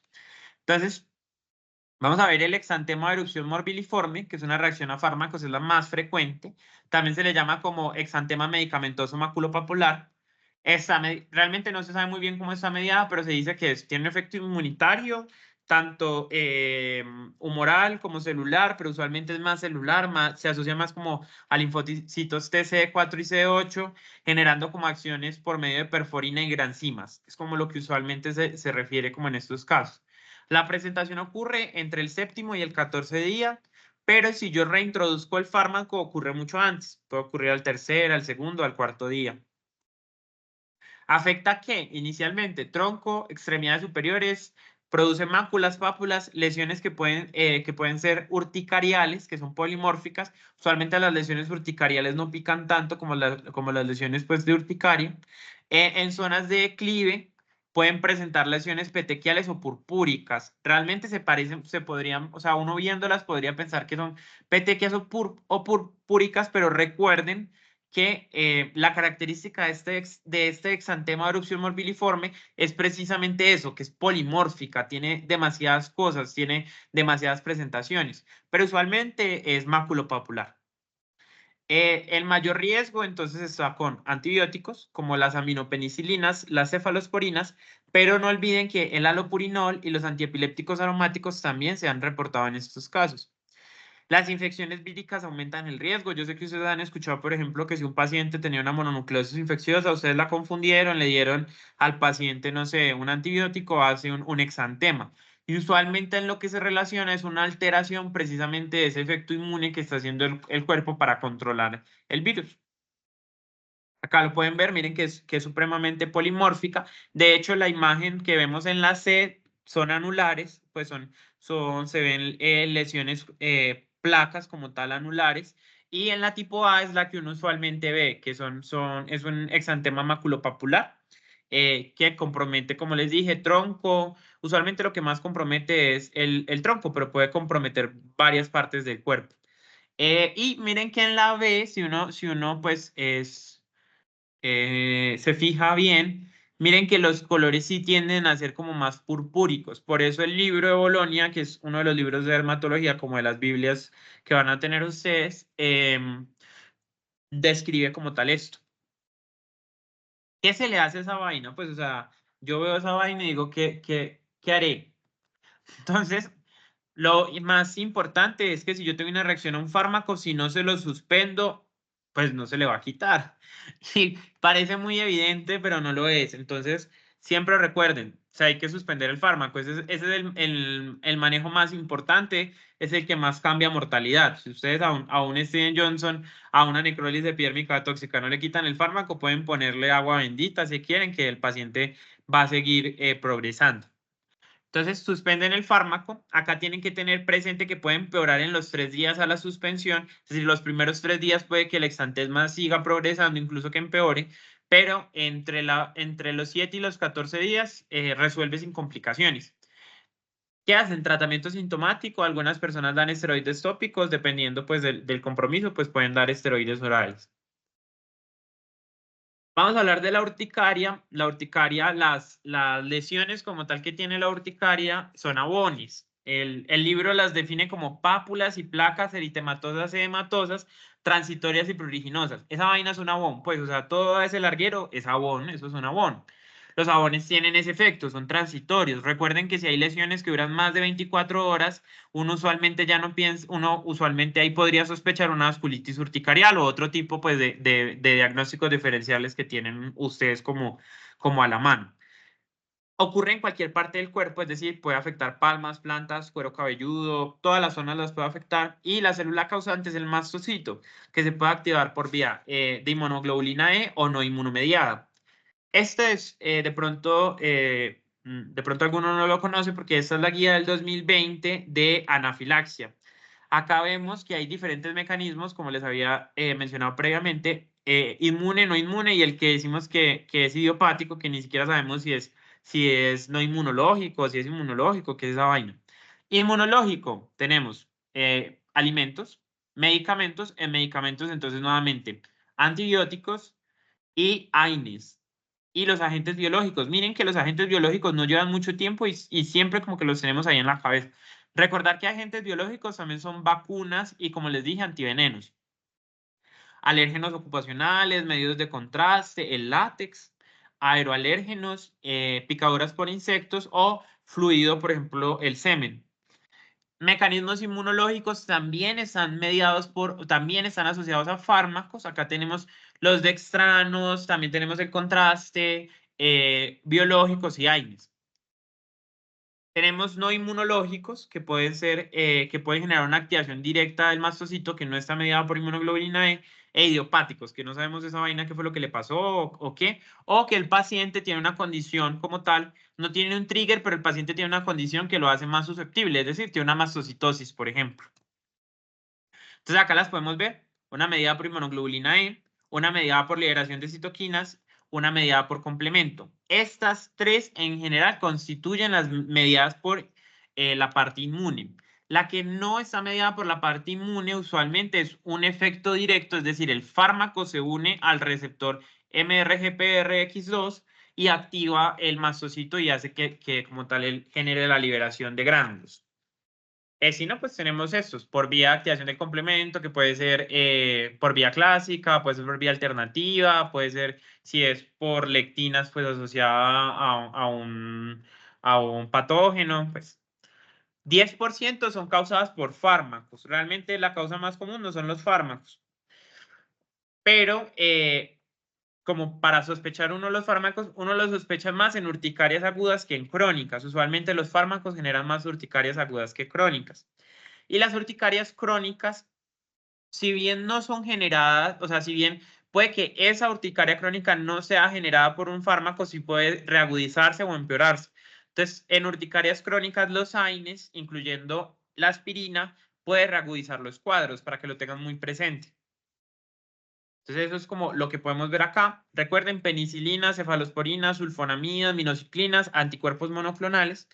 Entonces, vamos a ver el exantema de erupción morbiliforme, que es una reacción a fármacos, es la más frecuente. También se le llama como exantema medicamentoso maculopapular. Realmente no se sabe muy bien cómo está mediada, pero se dice que tiene un efecto inmunitario, tanto humoral como celular, pero usualmente es más celular, se asocia más como a linfocitos TCD4 y CD8, generando como acciones por medio de perforina y granzimas. Es como lo que usualmente se refiere como en estos casos. La presentación ocurre entre el séptimo y el 14 día, pero si yo reintroduzco el fármaco ocurre mucho antes. Puede ocurrir al tercer, al segundo, al cuarto día. ¿Afecta qué? Inicialmente, tronco, extremidades superiores, produce máculas, pápulas, lesiones que pueden ser urticariales, que son polimórficas. Usualmente las lesiones urticariales no pican tanto como las lesiones pues, de urticaria. En zonas de declive pueden presentar lesiones petequiales o purpúricas. Realmente se parecen, se podrían, o sea, uno viéndolas podría pensar que son petequias o purpúricas, pero recuerden que la característica de este exantema de erupción morbiliforme es precisamente eso, que es polimórfica, tiene demasiadas cosas, tiene demasiadas presentaciones, pero usualmente es maculopapular. El mayor riesgo entonces está con antibióticos como las aminopenicilinas, las cefalosporinas, pero no olviden que el alopurinol y los antiepilépticos aromáticos también se han reportado en estos casos. Las infecciones víricas aumentan el riesgo. Yo sé que ustedes han escuchado, por ejemplo, que si un paciente tenía una mononucleosis infecciosa, ustedes la confundieron, le dieron al paciente, no sé, un antibiótico, hace un exantema. Y usualmente en lo que se relaciona es una alteración precisamente de ese efecto inmune que está haciendo el cuerpo para controlar el virus. Acá lo pueden ver, miren que es supremamente polimórfica. De hecho, la imagen que vemos en la C son anulares, pues se ven lesiones, placas como tal anulares. Y en la tipo A es la que uno usualmente ve, que es un exantema maculopapular, que compromete, como les dije, tronco. Usualmente lo que más compromete es el tronco, pero puede comprometer varias partes del cuerpo. Y miren que en la B, si uno pues se fija bien, miren que los colores sí tienden a ser como más purpúricos. Por eso el libro de Bolonia, que es uno de los libros de dermatología, como de las Biblias que van a tener ustedes, describe como tal esto. ¿Qué se le hace a esa vaina? Pues, o sea, yo veo esa vaina y digo, ¿qué haré? Entonces, lo más importante es que si yo tengo una reacción a un fármaco, si no se lo suspendo, pues no se le va a quitar. Y parece muy evidente, pero no lo es. Entonces, siempre recuerden, o sea, hay que suspender el fármaco. Ese es el manejo más importante, es el que más cambia mortalidad. Si ustedes a un Steven Johnson, a una necrosis epidérmica tóxica no le quitan el fármaco, pueden ponerle agua bendita si quieren, que el paciente va a seguir progresando. Entonces, suspenden el fármaco. Acá tienen que tener presente que puede empeorar en los 3 días a la suspensión. Es decir, los primeros 3 días puede que el exantema siga progresando, incluso que empeore, pero entre los 7 y los 14 días resuelve sin complicaciones. ¿Qué hacen? Tratamiento sintomático. Algunas personas dan esteroides tópicos, dependiendo pues del compromiso, pues pueden dar esteroides orales. Vamos a hablar de la urticaria. La urticaria, las lesiones como tal que tiene la urticaria son abonis. El libro las define como pápulas y placas eritematosas, edematosas, transitorias y pruriginosas. Esa vaina es un abón, pues, o sea, todo ese larguero es abón, eso es un abón. Los abones tienen ese efecto, son transitorios. Recuerden que si hay lesiones que duran más de 24 horas, uno usualmente ya no piensa, uno usualmente ahí podría sospechar una vasculitis urticarial o otro tipo pues, de diagnósticos diferenciales que tienen ustedes como a la mano. Ocurre en cualquier parte del cuerpo, es decir, puede afectar palmas, plantas, cuero cabelludo, todas las zonas las puede afectar y la célula causante es el mastocito, que se puede activar por vía de inmunoglobulina E o no inmunomediada. Este es, de pronto alguno no lo conoce porque esta es la guía del 2020 de anafilaxia. Acá vemos que hay diferentes mecanismos, como les había mencionado previamente, inmune, no inmune, y el que decimos que es idiopático, que ni siquiera sabemos si es no inmunológico, si es inmunológico, qué es esa vaina. Inmunológico, tenemos alimentos, medicamentos, en medicamentos, entonces nuevamente, antibióticos y AINES. Y los agentes biológicos. Miren que los agentes biológicos no llevan mucho tiempo y siempre como que los tenemos ahí en la cabeza. Recordar que agentes biológicos también son vacunas y, como les dije, antivenenos. Alérgenos ocupacionales, medios de contraste, el látex, aeroalérgenos, picaduras por insectos o fluido, por ejemplo, el semen. Mecanismos inmunológicos también están también están asociados a fármacos. Acá tenemos los dextranos, también tenemos el contraste, biológicos y AINES. Tenemos no inmunológicos que pueden generar una activación directa del mastocito que no está mediada por inmunoglobulina E, e idiopáticos, que no sabemos esa vaina qué fue lo que le pasó o qué, o que el paciente tiene una condición como tal, no tiene un trigger, pero el paciente tiene una condición que lo hace más susceptible, es decir, tiene una mastocitosis, por ejemplo. Entonces acá las podemos ver, una medida por inmunoglobulina E, una medida por liberación de citoquinas, una medida por complemento. Estas tres en general constituyen las medidas por la parte inmune. La que no está medida por la parte inmune usualmente es un efecto directo, es decir, el fármaco se une al receptor MRGPRX2 y activa el mastocito y hace que como tal él genere la liberación de gránulos. Si no, pues tenemos estos, por vía de activación del complemento, que puede ser por vía clásica, puede ser por vía alternativa, puede ser, si es por lectinas, pues asociada a un patógeno, pues 10% son causadas por fármacos. Realmente la causa más común no son los fármacos, pero como para sospechar uno de los fármacos, uno los sospecha más en urticarias agudas que en crónicas. Usualmente los fármacos generan más urticarias agudas que crónicas. Y las urticarias crónicas, si bien no son generadas, o sea, si bien puede que esa urticaria crónica no sea generada por un fármaco, sí puede reagudizarse o empeorarse. Entonces, en urticarias crónicas, los AINES, incluyendo la aspirina, puede reagudizar los cuadros para que lo tengan muy presente. Entonces, eso es como lo que podemos ver acá. Recuerden, penicilina, cefalosporina, sulfonamidas, minociclinas, anticuerpos monoclonales.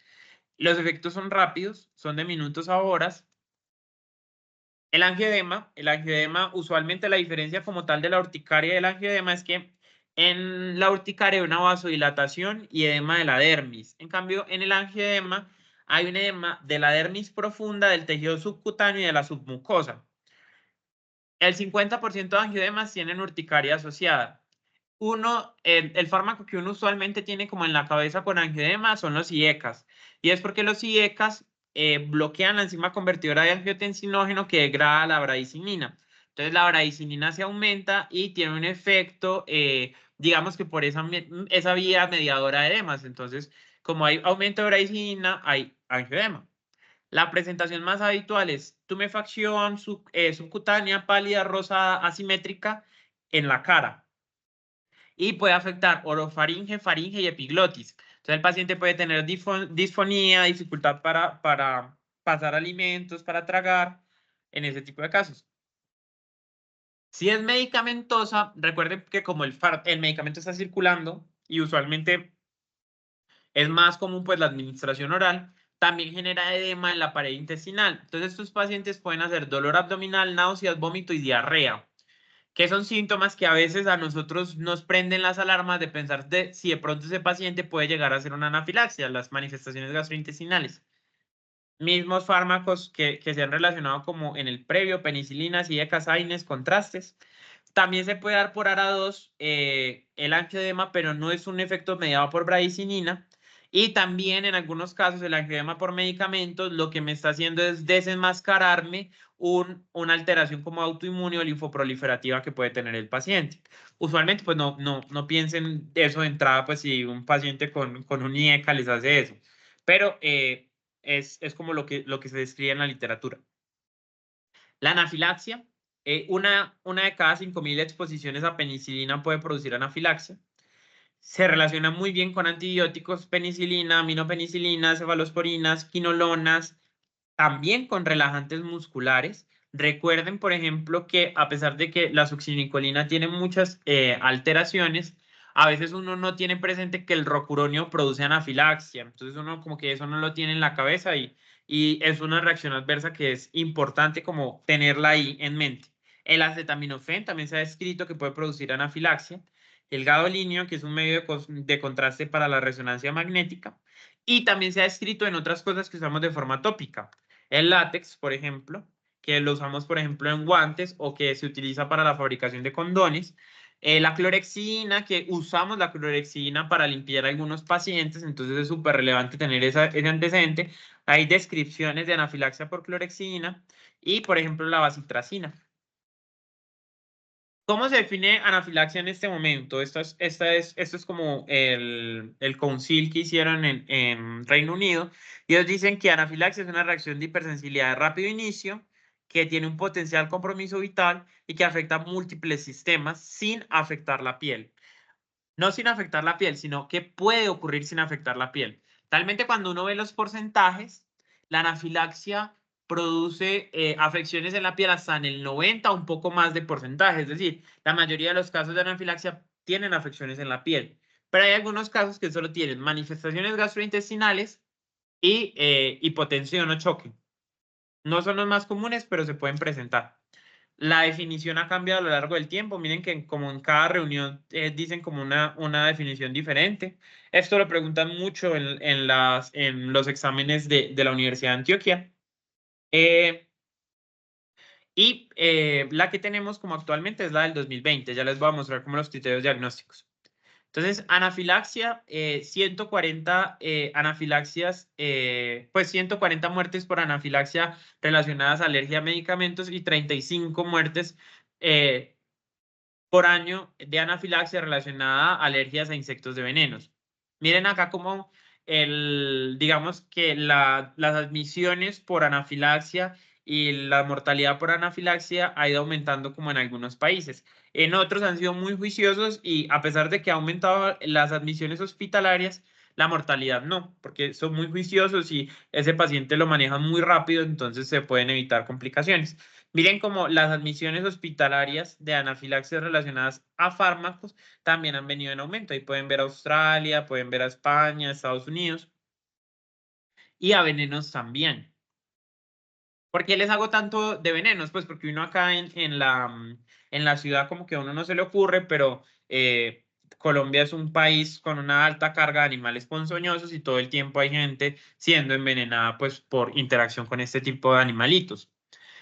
Los efectos son rápidos, son de minutos a horas. El angioedema, usualmente la diferencia como tal de la urticaria y del angioedema es que en la urticaria hay una vasodilatación y edema de la dermis. En cambio, en el angioedema hay un edema de la dermis profunda, del tejido subcutáneo y de la submucosa. El 50% de angioedemas tienen urticaria asociada. El fármaco que uno usualmente tiene como en la cabeza con angioedema son los IECAS. Y es porque los IECAS bloquean la enzima convertidora de angiotensinógeno que degrada la bradicinina. Entonces la bradicinina se aumenta y tiene un efecto, digamos que por esa vía mediadora de edemas. Entonces, como hay aumento de bradicinina, hay angioedema. La presentación más habitual es tumefacción subcutánea, pálida, rosa, asimétrica en la cara y puede afectar orofaringe, faringe y epiglotis. Entonces el paciente puede tener disfonía, dificultad para pasar alimentos, para tragar, en ese tipo de casos. Si es medicamentosa, recuerden que como el medicamento está circulando y usualmente es más común pues la administración oral, también genera edema en la pared intestinal. Entonces estos pacientes pueden hacer dolor abdominal, náuseas, vómito y diarrea. que son síntomas que a veces a nosotros nos prenden las alarmas de pensar si de pronto ese paciente puede llegar a ser una anafilaxia, las manifestaciones gastrointestinales. Mismos fármacos que se han relacionado como en el previo, penicilinas y ecazaines, contrastes. También se puede dar por ARA2 el angioedema, pero no es un efecto mediado por bradicinina. Y también en algunos casos el angioedema por medicamentos lo que me está haciendo es desenmascararme una alteración como autoinmune o linfoproliferativa que puede tener el paciente. Usualmente pues no piensen eso de entrada, pues si un paciente con un IECA les hace eso. Pero es como lo que se describe en la literatura. La anafilaxia, una de cada 5.000 exposiciones a penicilina puede producir anafilaxia. Se relaciona muy bien con antibióticos, penicilina, aminopenicilina, cefalosporinas, quinolonas, también con relajantes musculares. Recuerden, por ejemplo, que a pesar de que la succinicolina tiene muchas alteraciones, a veces uno no tiene presente que el rocuronio produce anafilaxia. Entonces uno como que eso no lo tiene en la cabeza y es una reacción adversa que es importante como tenerla ahí en mente. El acetaminofén también se ha descrito que puede producir anafilaxia. El gadolínio, que es un medio de contraste para la resonancia magnética. Y también se ha descrito en otras cosas que usamos de forma tópica. El látex, por ejemplo, que lo usamos, por ejemplo, en guantes o que se utiliza para la fabricación de condones. La clorexidina, que usamos la clorexidina para limpiar a algunos pacientes, entonces es súper relevante tener ese antecedente. Hay descripciones de anafilaxia por clorexidina y, por ejemplo, la bacitracina. ¿Cómo se define anafilaxia en este momento? Esto es como el council que hicieron en Reino Unido. Y ellos dicen que anafilaxia es una reacción de hipersensibilidad de rápido inicio, que tiene un potencial compromiso vital y que afecta múltiples sistemas sin afectar la piel. No sin afectar la piel, sino que puede ocurrir sin afectar la piel. Talmente cuando uno ve los porcentajes, la anafilaxia produce afecciones en la piel hasta en el 90 o un poco más de porcentaje. Es decir, la mayoría de los casos de anafilaxia tienen afecciones en la piel. Pero hay algunos casos que solo tienen manifestaciones gastrointestinales y hipotensión o choque. No son los más comunes, pero se pueden presentar. La definición ha cambiado a lo largo del tiempo. Miren que como en cada reunión dicen como una definición diferente. Esto lo preguntan mucho en los exámenes de la Universidad de Antioquia. La que tenemos como actualmente es la del 2020. Ya les voy a mostrar como los criterios diagnósticos. Entonces, anafilaxia, 140 anafilaxias, pues 140 muertes por anafilaxia relacionadas a alergia a medicamentos y 35 muertes por año de anafilaxia relacionada a alergias a insectos de venenos. Miren acá como digamos que las admisiones por anafilaxia y la mortalidad por anafilaxia ha ido aumentando como en algunos países. En otros han sido muy juiciosos y a pesar de que ha aumentado las admisiones hospitalarias, la mortalidad no, porque son muy juiciosos y ese paciente lo manejan muy rápido, entonces se pueden evitar complicaciones. Miren cómo las admisiones hospitalarias de anafilaxias relacionadas a fármacos también han venido en aumento. Ahí pueden ver a Australia, pueden ver a España, Estados Unidos y a venenos también. ¿Por qué les hago tanto de venenos? Pues porque uno acá en la ciudad como que a uno no se le ocurre, pero Colombia es un país con una alta carga de animales ponzoñosos y todo el tiempo hay gente siendo envenenada pues por interacción con este tipo de animalitos.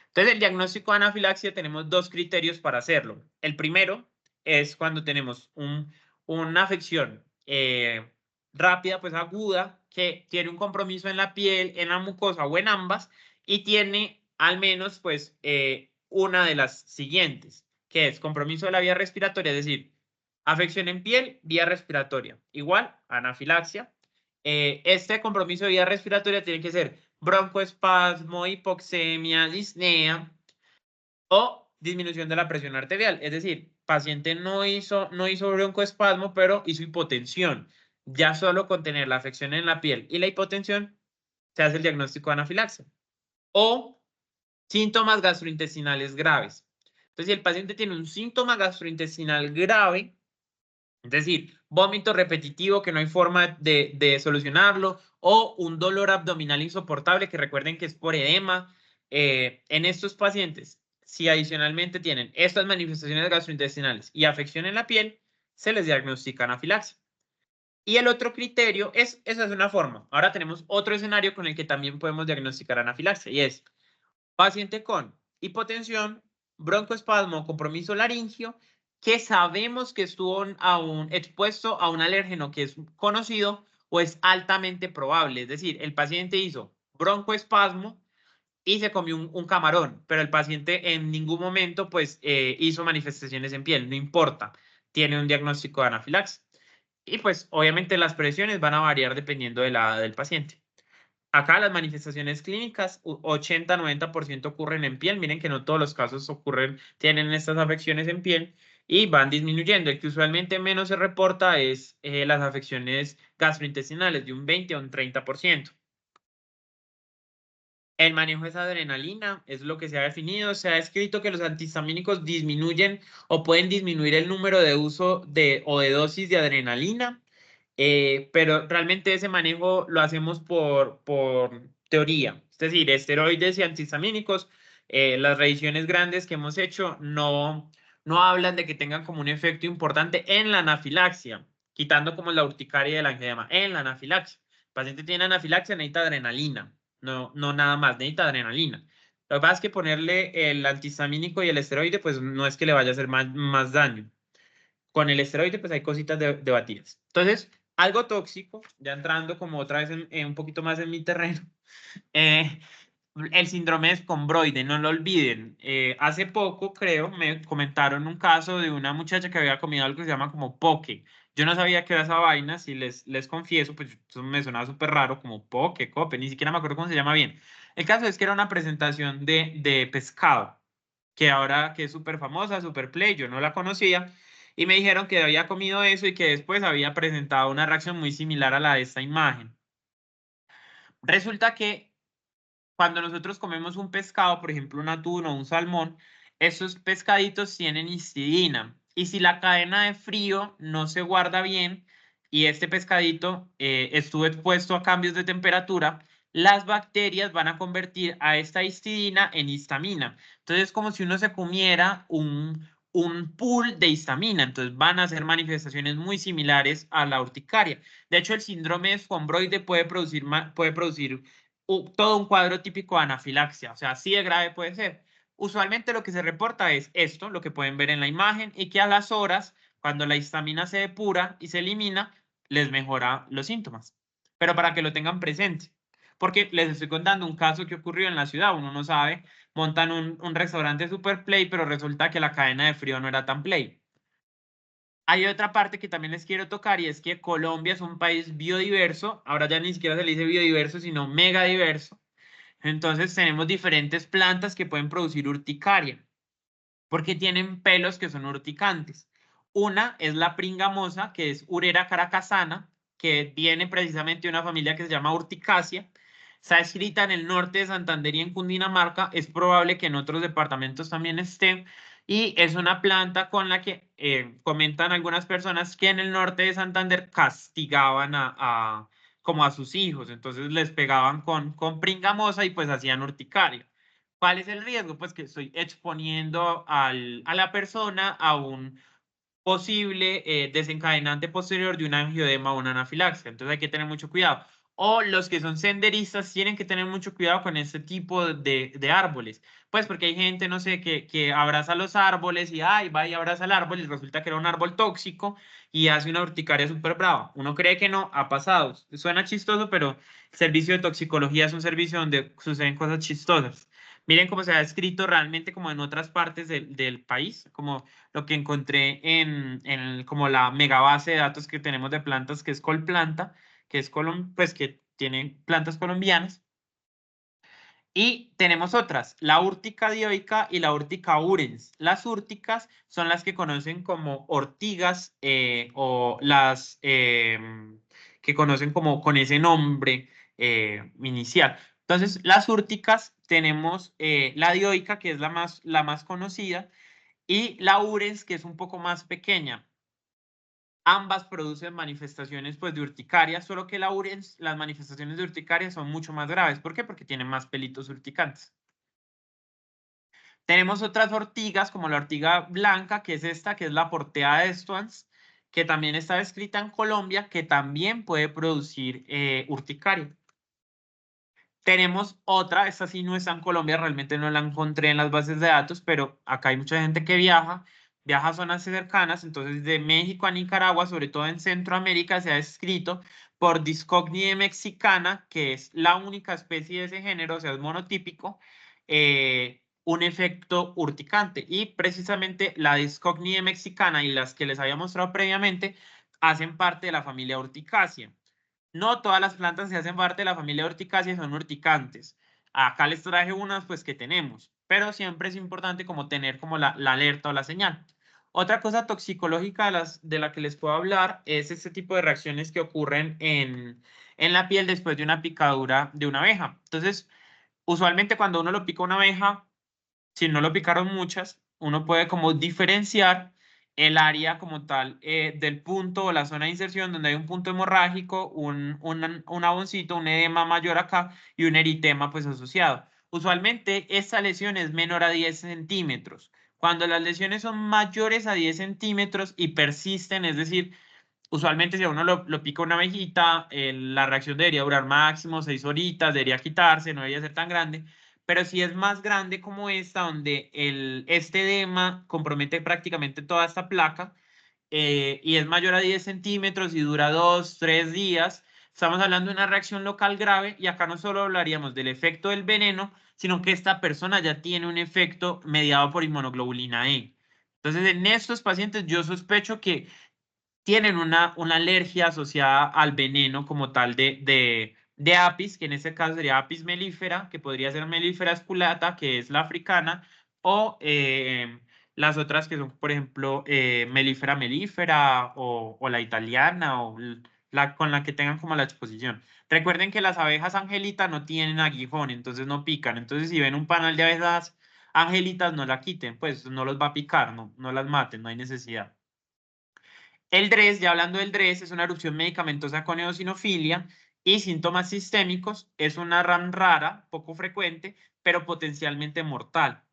Entonces, el diagnóstico de anafilaxia tenemos dos criterios para hacerlo. El primero es cuando tenemos una afección rápida, pues aguda, que tiene un compromiso en la piel, en la mucosa o en ambas, y tiene al menos pues una de las siguientes, que es compromiso de la vía respiratoria, es decir, afección en piel, vía respiratoria. Igual, anafilaxia. Este compromiso de vía respiratoria tiene que ser broncoespasmo, hipoxemia, disnea o disminución de la presión arterial. Es decir, paciente no hizo broncoespasmo, pero hizo hipotensión. Ya solo con tener la afección en la piel y la hipotensión se hace el diagnóstico de anafilaxia. O síntomas gastrointestinales graves. Entonces, si el paciente tiene un síntoma gastrointestinal grave, es decir, vómito repetitivo que no hay forma de solucionarlo o un dolor abdominal insoportable que recuerden que es por edema. En estos pacientes si adicionalmente tienen estas manifestaciones gastrointestinales y afección en la piel, se les diagnostica anafilaxia. Y el otro criterio esa es una forma. Ahora tenemos otro escenario con el que también podemos diagnosticar anafilaxia y es paciente con hipotensión, broncoespasmo, compromiso laringio, que sabemos que estuvo expuesto a un alérgeno que es conocido o es altamente probable. Es decir, el paciente hizo broncoespasmo y se comió un camarón, pero el paciente en ningún momento pues hizo manifestaciones en piel, no importa, tiene un diagnóstico de anafilaxia. Y pues obviamente las presiones van a variar dependiendo de la edad del paciente. Acá las manifestaciones clínicas, 80-90% ocurren en piel. Miren que no todos los casos tienen estas afecciones en piel y van disminuyendo. El que usualmente menos se reporta es las afecciones gastrointestinales, de un 20 a un 30%. El manejo de esa adrenalina es lo que se ha definido. Se ha escrito que los antihistamínicos disminuyen o pueden disminuir el número de uso o de dosis de adrenalina, pero realmente ese manejo lo hacemos por teoría. Es decir, esteroides y antihistamínicos, las revisiones grandes que hemos hecho no hablan de que tengan como un efecto importante en la anafilaxia, quitando como la urticaria y el angioedema. En la anafilaxia. El paciente tiene anafilaxia, necesita adrenalina. No nada más, necesita adrenalina. Lo que pasa es que ponerle el antihistamínico y el esteroide, pues no es que le vaya a hacer más daño. Con el esteroide, pues hay cositas debatidas. Entonces, algo tóxico, ya entrando como otra vez un poquito más en mi terreno, el síndrome de escombroide, no lo olviden. Hace poco, creo, me comentaron un caso de una muchacha que había comido algo que se llama como poke. Yo no sabía qué era esa vaina, si les confieso, pues eso me sonaba súper raro, como poke, cope, ni siquiera me acuerdo cómo se llama bien. El caso es que era una presentación de pescado, que ahora que es súper famosa, súper play, yo no la conocía, y me dijeron que había comido eso y que después había presentado una reacción muy similar a la de esta imagen. Resulta que cuando nosotros comemos un pescado, por ejemplo, un atún o un salmón, esos pescaditos tienen histidina. Y si la cadena de frío no se guarda bien y este pescadito estuvo expuesto a cambios de temperatura, las bacterias van a convertir a esta histidina en histamina. Entonces es como si uno se comiera un pool de histamina. Entonces van a hacer manifestaciones muy similares a la urticaria. De hecho, el síndrome de escombroide puede producir todo un cuadro típico de anafilaxia, o sea, así de grave puede ser. Usualmente lo que se reporta es esto, lo que pueden ver en la imagen, y que a las horas, cuando la histamina se depura y se elimina, les mejora los síntomas. Pero para que lo tengan presente, porque les estoy contando un caso que ocurrió en la ciudad, uno no sabe, montan un restaurante super play, pero resulta que la cadena de frío no era tan play. Hay otra parte que también les quiero tocar y es que Colombia es un país biodiverso, ahora ya ni siquiera se le dice biodiverso, sino mega diverso. Entonces tenemos diferentes plantas que pueden producir urticaria, porque tienen pelos que son urticantes. Una es la pringamosa, que es Urera caracasana, que viene precisamente de una familia que se llama Urticacia. Está escrita en el norte de Santander y en Cundinamarca. Es probable que en otros departamentos también esté. Y es una planta con la que comentan algunas personas que en el norte de Santander castigaban como a sus hijos. Entonces les pegaban con pringamosa y pues hacían urticaria. ¿Cuál es el riesgo? Pues que estoy exponiendo a la persona a un posible desencadenante posterior de un angioedema o una anafilaxia. Entonces hay que tener mucho cuidado. O los que son senderistas tienen que tener mucho cuidado con este tipo de árboles. Pues porque hay gente, no sé, que abraza los árboles y ay, va y abraza el árbol y resulta que era un árbol tóxico y hace una urticaria súper brava. Uno cree que no, ha pasado. Suena chistoso, pero el servicio de toxicología es un servicio donde suceden cosas chistosas. Miren cómo se ha escrito realmente como en otras partes del país, como lo que encontré en como la megabase de datos que tenemos de plantas, que es Colplanta, que es pues que tiene plantas colombianas. Y tenemos otras, la úrtica dioica y la úrtica urens. Las úrticas son las que conocen como ortigas o las que conocen como con ese nombre inicial. Entonces, las úrticas tenemos la dioica, que es la más conocida, y la urens, que es un poco más pequeña. Ambas producen manifestaciones pues, de urticaria, solo que la urens, las manifestaciones de urticaria son mucho más graves. ¿Por qué? Porque tienen más pelitos urticantes. Tenemos otras ortigas, como la ortiga blanca, que es esta, que es la Portea destruans, que también está descrita en Colombia, que también puede producir urticaria. Tenemos otra, esta sí no está en Colombia, realmente no la encontré en las bases de datos, pero acá hay mucha gente que viaja a zonas cercanas, entonces de México a Nicaragua, sobre todo en Centroamérica, se ha descrito por Discognia mexicana, que es la única especie de ese género, o sea, es monotípico, un efecto urticante. Y precisamente la Discognia mexicana y las que les había mostrado previamente hacen parte de la familia Urticaceae. No todas las plantas que hacen parte de la familia Urticaceae son urticantes. Acá les traje unas pues que tenemos, pero siempre es importante como tener como la alerta o la señal. Otra cosa toxicológica de la que les puedo hablar es este tipo de reacciones que ocurren en la piel después de una picadura de una abeja. Entonces, usualmente cuando uno lo pica una abeja, si no lo picaron muchas, uno puede como diferenciar el área como tal del punto o la zona de inserción donde hay un punto hemorrágico, un aboncito, un edema mayor acá y un eritema pues asociado. Usualmente esta lesión es menor a 10 centímetros. Cuando las lesiones son mayores a 10 centímetros y persisten, es decir, usualmente si a uno lo pica una abejita, la reacción debería durar máximo 6 horitas, debería quitarse, no debería ser tan grande. Pero si es más grande como esta, donde este edema compromete prácticamente toda esta placa y es mayor a 10 centímetros y dura 2, 3 días, estamos hablando de una reacción local grave y acá no solo hablaríamos del efecto del veneno, sino que esta persona ya tiene un efecto mediado por inmunoglobulina E. Entonces, en estos pacientes yo sospecho que tienen una alergia asociada al veneno como tal de Apis, que en este caso sería Apis mellifera, que podría ser Mellifera esculata, que es la africana, o las otras que son, por ejemplo, Mellifera mellifera o la italiana o la con la que tengan como la exposición. Recuerden que las abejas angelitas no tienen aguijón, entonces no pican. Entonces, si ven un panal de abejas angelitas, no la quiten, pues no los va a picar, no las maten, no hay necesidad. El DRES, ya hablando del DRES, es una erupción medicamentosa con eosinofilia y síntomas sistémicos. Es una RAM rara, poco frecuente, pero potencialmente mortal.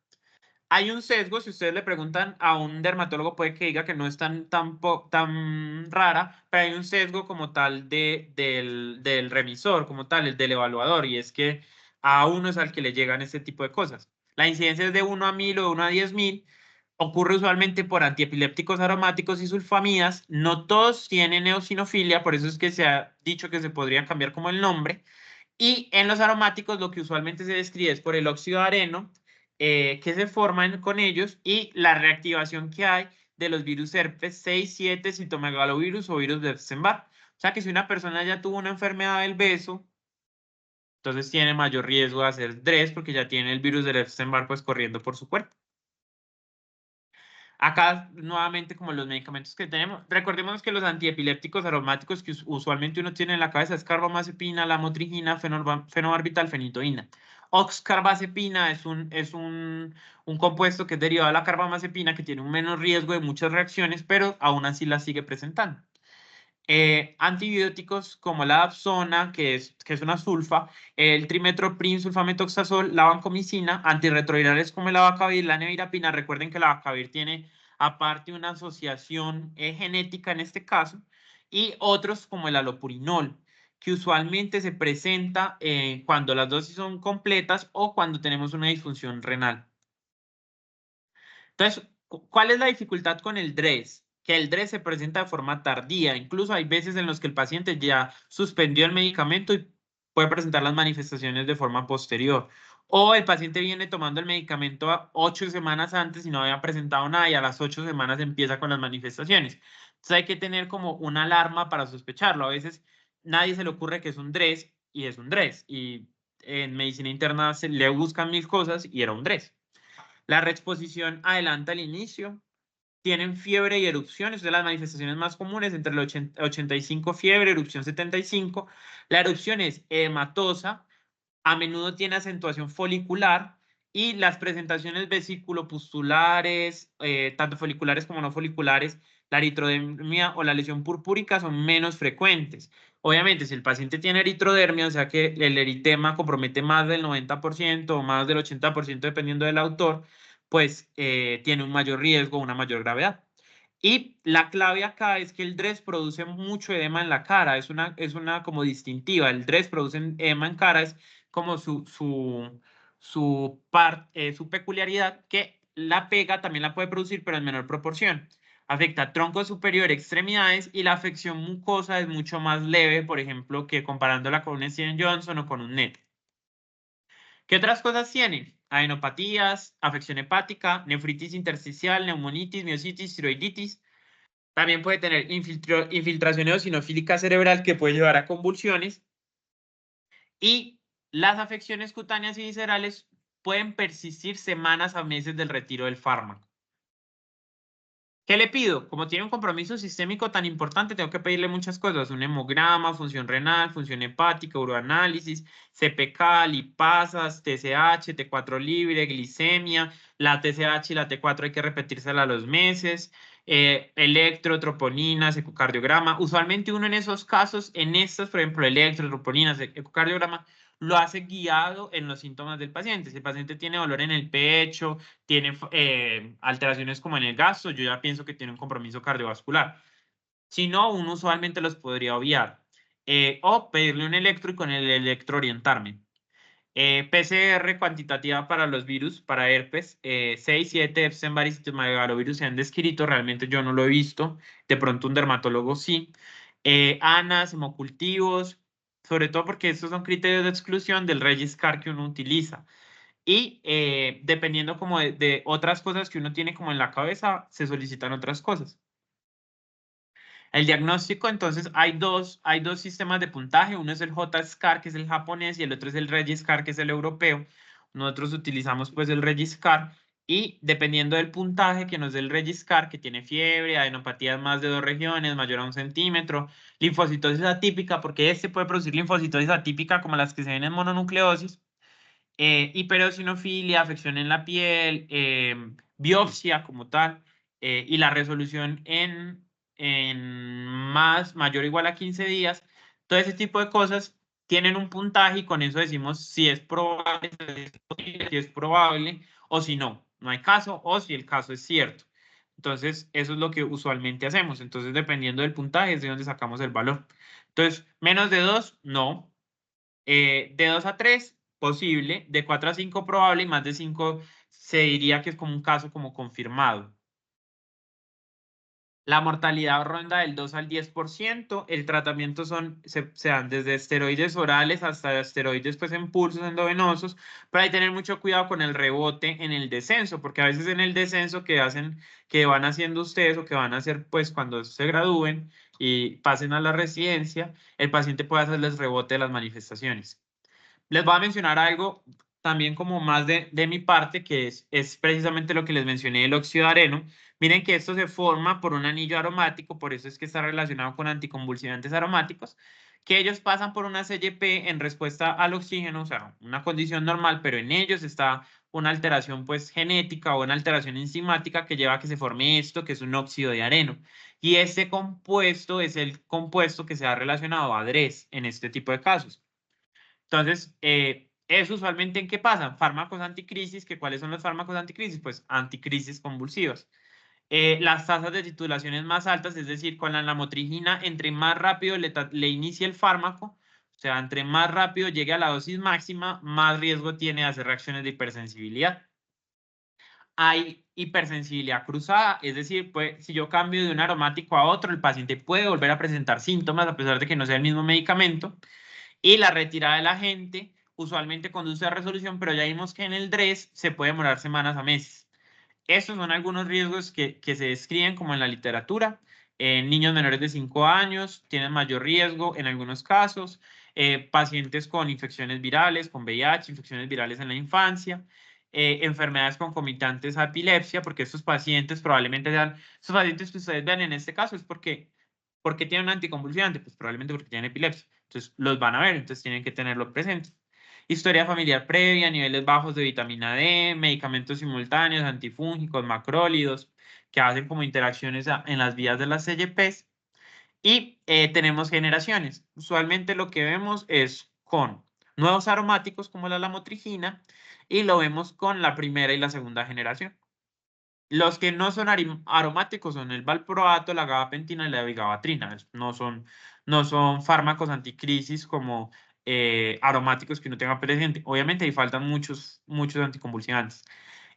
Hay un sesgo, si ustedes le preguntan a un dermatólogo, puede que diga que no es tan rara, pero hay un sesgo como tal del remisor, como tal, el del evaluador, y es que a uno es al que le llegan este tipo de cosas. La incidencia es de 1 a 1000 o de 1 a 10.000. Ocurre usualmente por antiepilépticos aromáticos y sulfamidas. No todos tienen eosinofilia, por eso es que se ha dicho que se podría cambiar como el nombre. Y en los aromáticos lo que usualmente se describe es por el óxido de areno que se forman con ellos y la reactivación que hay de los virus herpes 6, 7, citomegalovirus o virus de Epstein-Barr. O sea que si una persona ya tuvo una enfermedad del beso, entonces tiene mayor riesgo de hacer DRES porque ya tiene el virus del Epstein-Barr pues corriendo por su cuerpo. Acá, nuevamente, como los medicamentos que tenemos, recordemos que los antiepilépticos aromáticos que usualmente uno tiene en la cabeza es carbamazepina, lamotrigina, fenobarbital, fenitoína. Oxcarbazepina es un compuesto que es derivado de la carbamazepina que tiene un menos riesgo de muchas reacciones, pero aún así la sigue presentando. Antibióticos como la Dapsona, que es una sulfa, el trimetoprim, sulfametoxazol, la vancomicina, antirretrovirales como el abacavir, la nevirapina. Recuerden que la abacavir tiene aparte una asociación genética en este caso, y otros como el alopurinol, que usualmente se presenta cuando las dosis son completas o cuando tenemos una disfunción renal. Entonces, ¿cuál es la dificultad con el DRES? Que el DRES se presenta de forma tardía. Incluso hay veces en los que el paciente ya suspendió el medicamento y puede presentar las manifestaciones de forma posterior. O el paciente viene tomando el medicamento a 8 semanas antes y no había presentado nada y a las 8 semanas empieza con las manifestaciones. Entonces hay que tener como una alarma para sospecharlo. A veces nadie se le ocurre que es un DRES y es un DRES. Y en medicina interna se le buscan mil cosas y era un DRES. La reexposición adelanta el inicio. Tienen fiebre y erupciones, de las manifestaciones más comunes, entre el 85 fiebre, erupción 75. La erupción es edematosa, a menudo tiene acentuación folicular y las presentaciones vesículopustulares, tanto foliculares como no foliculares, la eritrodermia o la lesión purpúrica son menos frecuentes. Obviamente, si el paciente tiene eritrodermia, o sea que el eritema compromete más del 90% o más del 80% dependiendo del autor, pues tiene un mayor riesgo, una mayor gravedad. Y la clave acá es que el DRESS produce mucho edema en la cara, es una como distintiva. El DRESS produce edema en cara, es como su peculiaridad, que la pega también la puede producir, pero en menor proporción. Afecta tronco superior, extremidades, y la afección mucosa es mucho más leve, por ejemplo, que comparándola con un Steven Johnson o con un NET. ¿Qué otras cosas tiene? Adenopatías, afección hepática, nefritis intersticial, neumonitis, miositis, tiroiditis. También puede tener infiltración eosinofílica cerebral que puede llevar a convulsiones. Y las afecciones cutáneas y viscerales pueden persistir semanas a meses del retiro del fármaco. ¿Qué le pido? Como tiene un compromiso sistémico tan importante, tengo que pedirle muchas cosas. Un hemograma, función renal, función hepática, uroanálisis, CPK, lipasas, TSH, T4 libre, glicemia. La TSH y la T4 hay que repetírsela a los meses. Electro, troponinas, ecocardiograma. Usualmente uno en esos casos, en estos, por ejemplo, electro, troponinas, ecocardiograma, lo hace guiado en los síntomas del paciente. Si el paciente tiene dolor en el pecho, tiene alteraciones como en el gasto, yo ya pienso que tiene un compromiso cardiovascular. Si no, uno usualmente los podría obviar. O pedirle un electro y con el electro orientarme. PCR cuantitativa para los virus, para herpes, 6, 7 Epstein-Barr y citomegalovirus se han descrito, realmente yo no lo he visto, de pronto un dermatólogo sí. ANAS, hemocultivos, sobre todo porque estos son criterios de exclusión del Registrar que uno utiliza. Y dependiendo como de otras cosas que uno tiene como en la cabeza, se solicitan otras cosas. El diagnóstico, entonces, hay dos sistemas de puntaje. Uno es el J-SCAR, que es el japonés, y el otro es el Registrar, que es el europeo. Nosotros utilizamos pues el Registrar y dependiendo del puntaje que nos dé el Registrar, que tiene fiebre, adenopatías más de 2 regiones, mayor a 1 centímetro, linfocitosis atípica, porque este puede producir linfocitosis atípica como las que se ven en mononucleosis, hiperosinofilia, afección en la piel, biopsia como tal, y la resolución en mayor o igual a 15 días. Todo ese tipo de cosas tienen un puntaje y con eso decimos si es probable, si es probable o si no, no hay caso o si el caso es cierto. Entonces, eso es lo que usualmente hacemos. Entonces, dependiendo del puntaje es de donde sacamos el valor. Entonces, menos de 2, no. De 2 a 3, posible. De 4 a 5, probable. Y más de 5 se diría que es como un caso como confirmado. La mortalidad ronda del 2 al 10%. El tratamiento se dan desde esteroides orales hasta esteroides pues, en pulsos endovenosos. Pero hay que tener mucho cuidado con el rebote en el descenso, porque a veces en el descenso que van haciendo ustedes o que van a hacer pues cuando se gradúen y pasen a la residencia, el paciente puede hacerles rebote de las manifestaciones. Les voy a mencionar algo también como más de mi parte, que es precisamente lo que les mencioné del óxido de areno. Miren que esto se forma por un anillo aromático, por eso es que está relacionado con anticonvulsivantes aromáticos, que ellos pasan por una CYP en respuesta al oxígeno, o sea, una condición normal, pero en ellos está una alteración pues genética o una alteración enzimática que lleva a que se forme esto, que es un óxido de areno. Y este compuesto es el compuesto que se ha relacionado a DRESS en este tipo de casos. Entonces, ¿es usualmente en qué pasa? Fármacos anticrisis, que ¿cuáles son los fármacos anticrisis? Pues anticrisis convulsivas. Las tasas de titulaciones más altas, es decir, con la lamotrigina, entre más rápido le inicie el fármaco, o sea, entre más rápido llegue a la dosis máxima, más riesgo tiene de hacer reacciones de hipersensibilidad. Hay hipersensibilidad cruzada, es decir, pues, si yo cambio de un aromático a otro, el paciente puede volver a presentar síntomas a pesar de que no sea el mismo medicamento. Y la retirada del agente usualmente conduce a resolución, pero ya vimos que en el DRESS se puede demorar semanas a meses. Estos son algunos riesgos que se describen como en la literatura. Niños menores de 5 años tienen mayor riesgo en algunos casos. Pacientes con infecciones virales, con VIH, infecciones virales en la infancia. Enfermedades concomitantes a epilepsia, porque estos pacientes probablemente sean, estos pacientes que ustedes ven en este caso es porque tienen un anticonvulsivante, pues probablemente porque tienen epilepsia. Entonces los van a ver, entonces tienen que tenerlo presente. Historia familiar previa, niveles bajos de vitamina D, medicamentos simultáneos, antifúngicos, macrólidos, que hacen como interacciones en las vías de las CYPs. Y tenemos generaciones. Usualmente lo que vemos es con nuevos aromáticos como la lamotrigina y lo vemos con la primera y la segunda generación. Los que no son aromáticos son el valproato, la gabapentina y la vigabatrina. No son fármacos anticrisis como aromáticos que no tengan presente. Obviamente ahí faltan muchos anticonvulsivantes.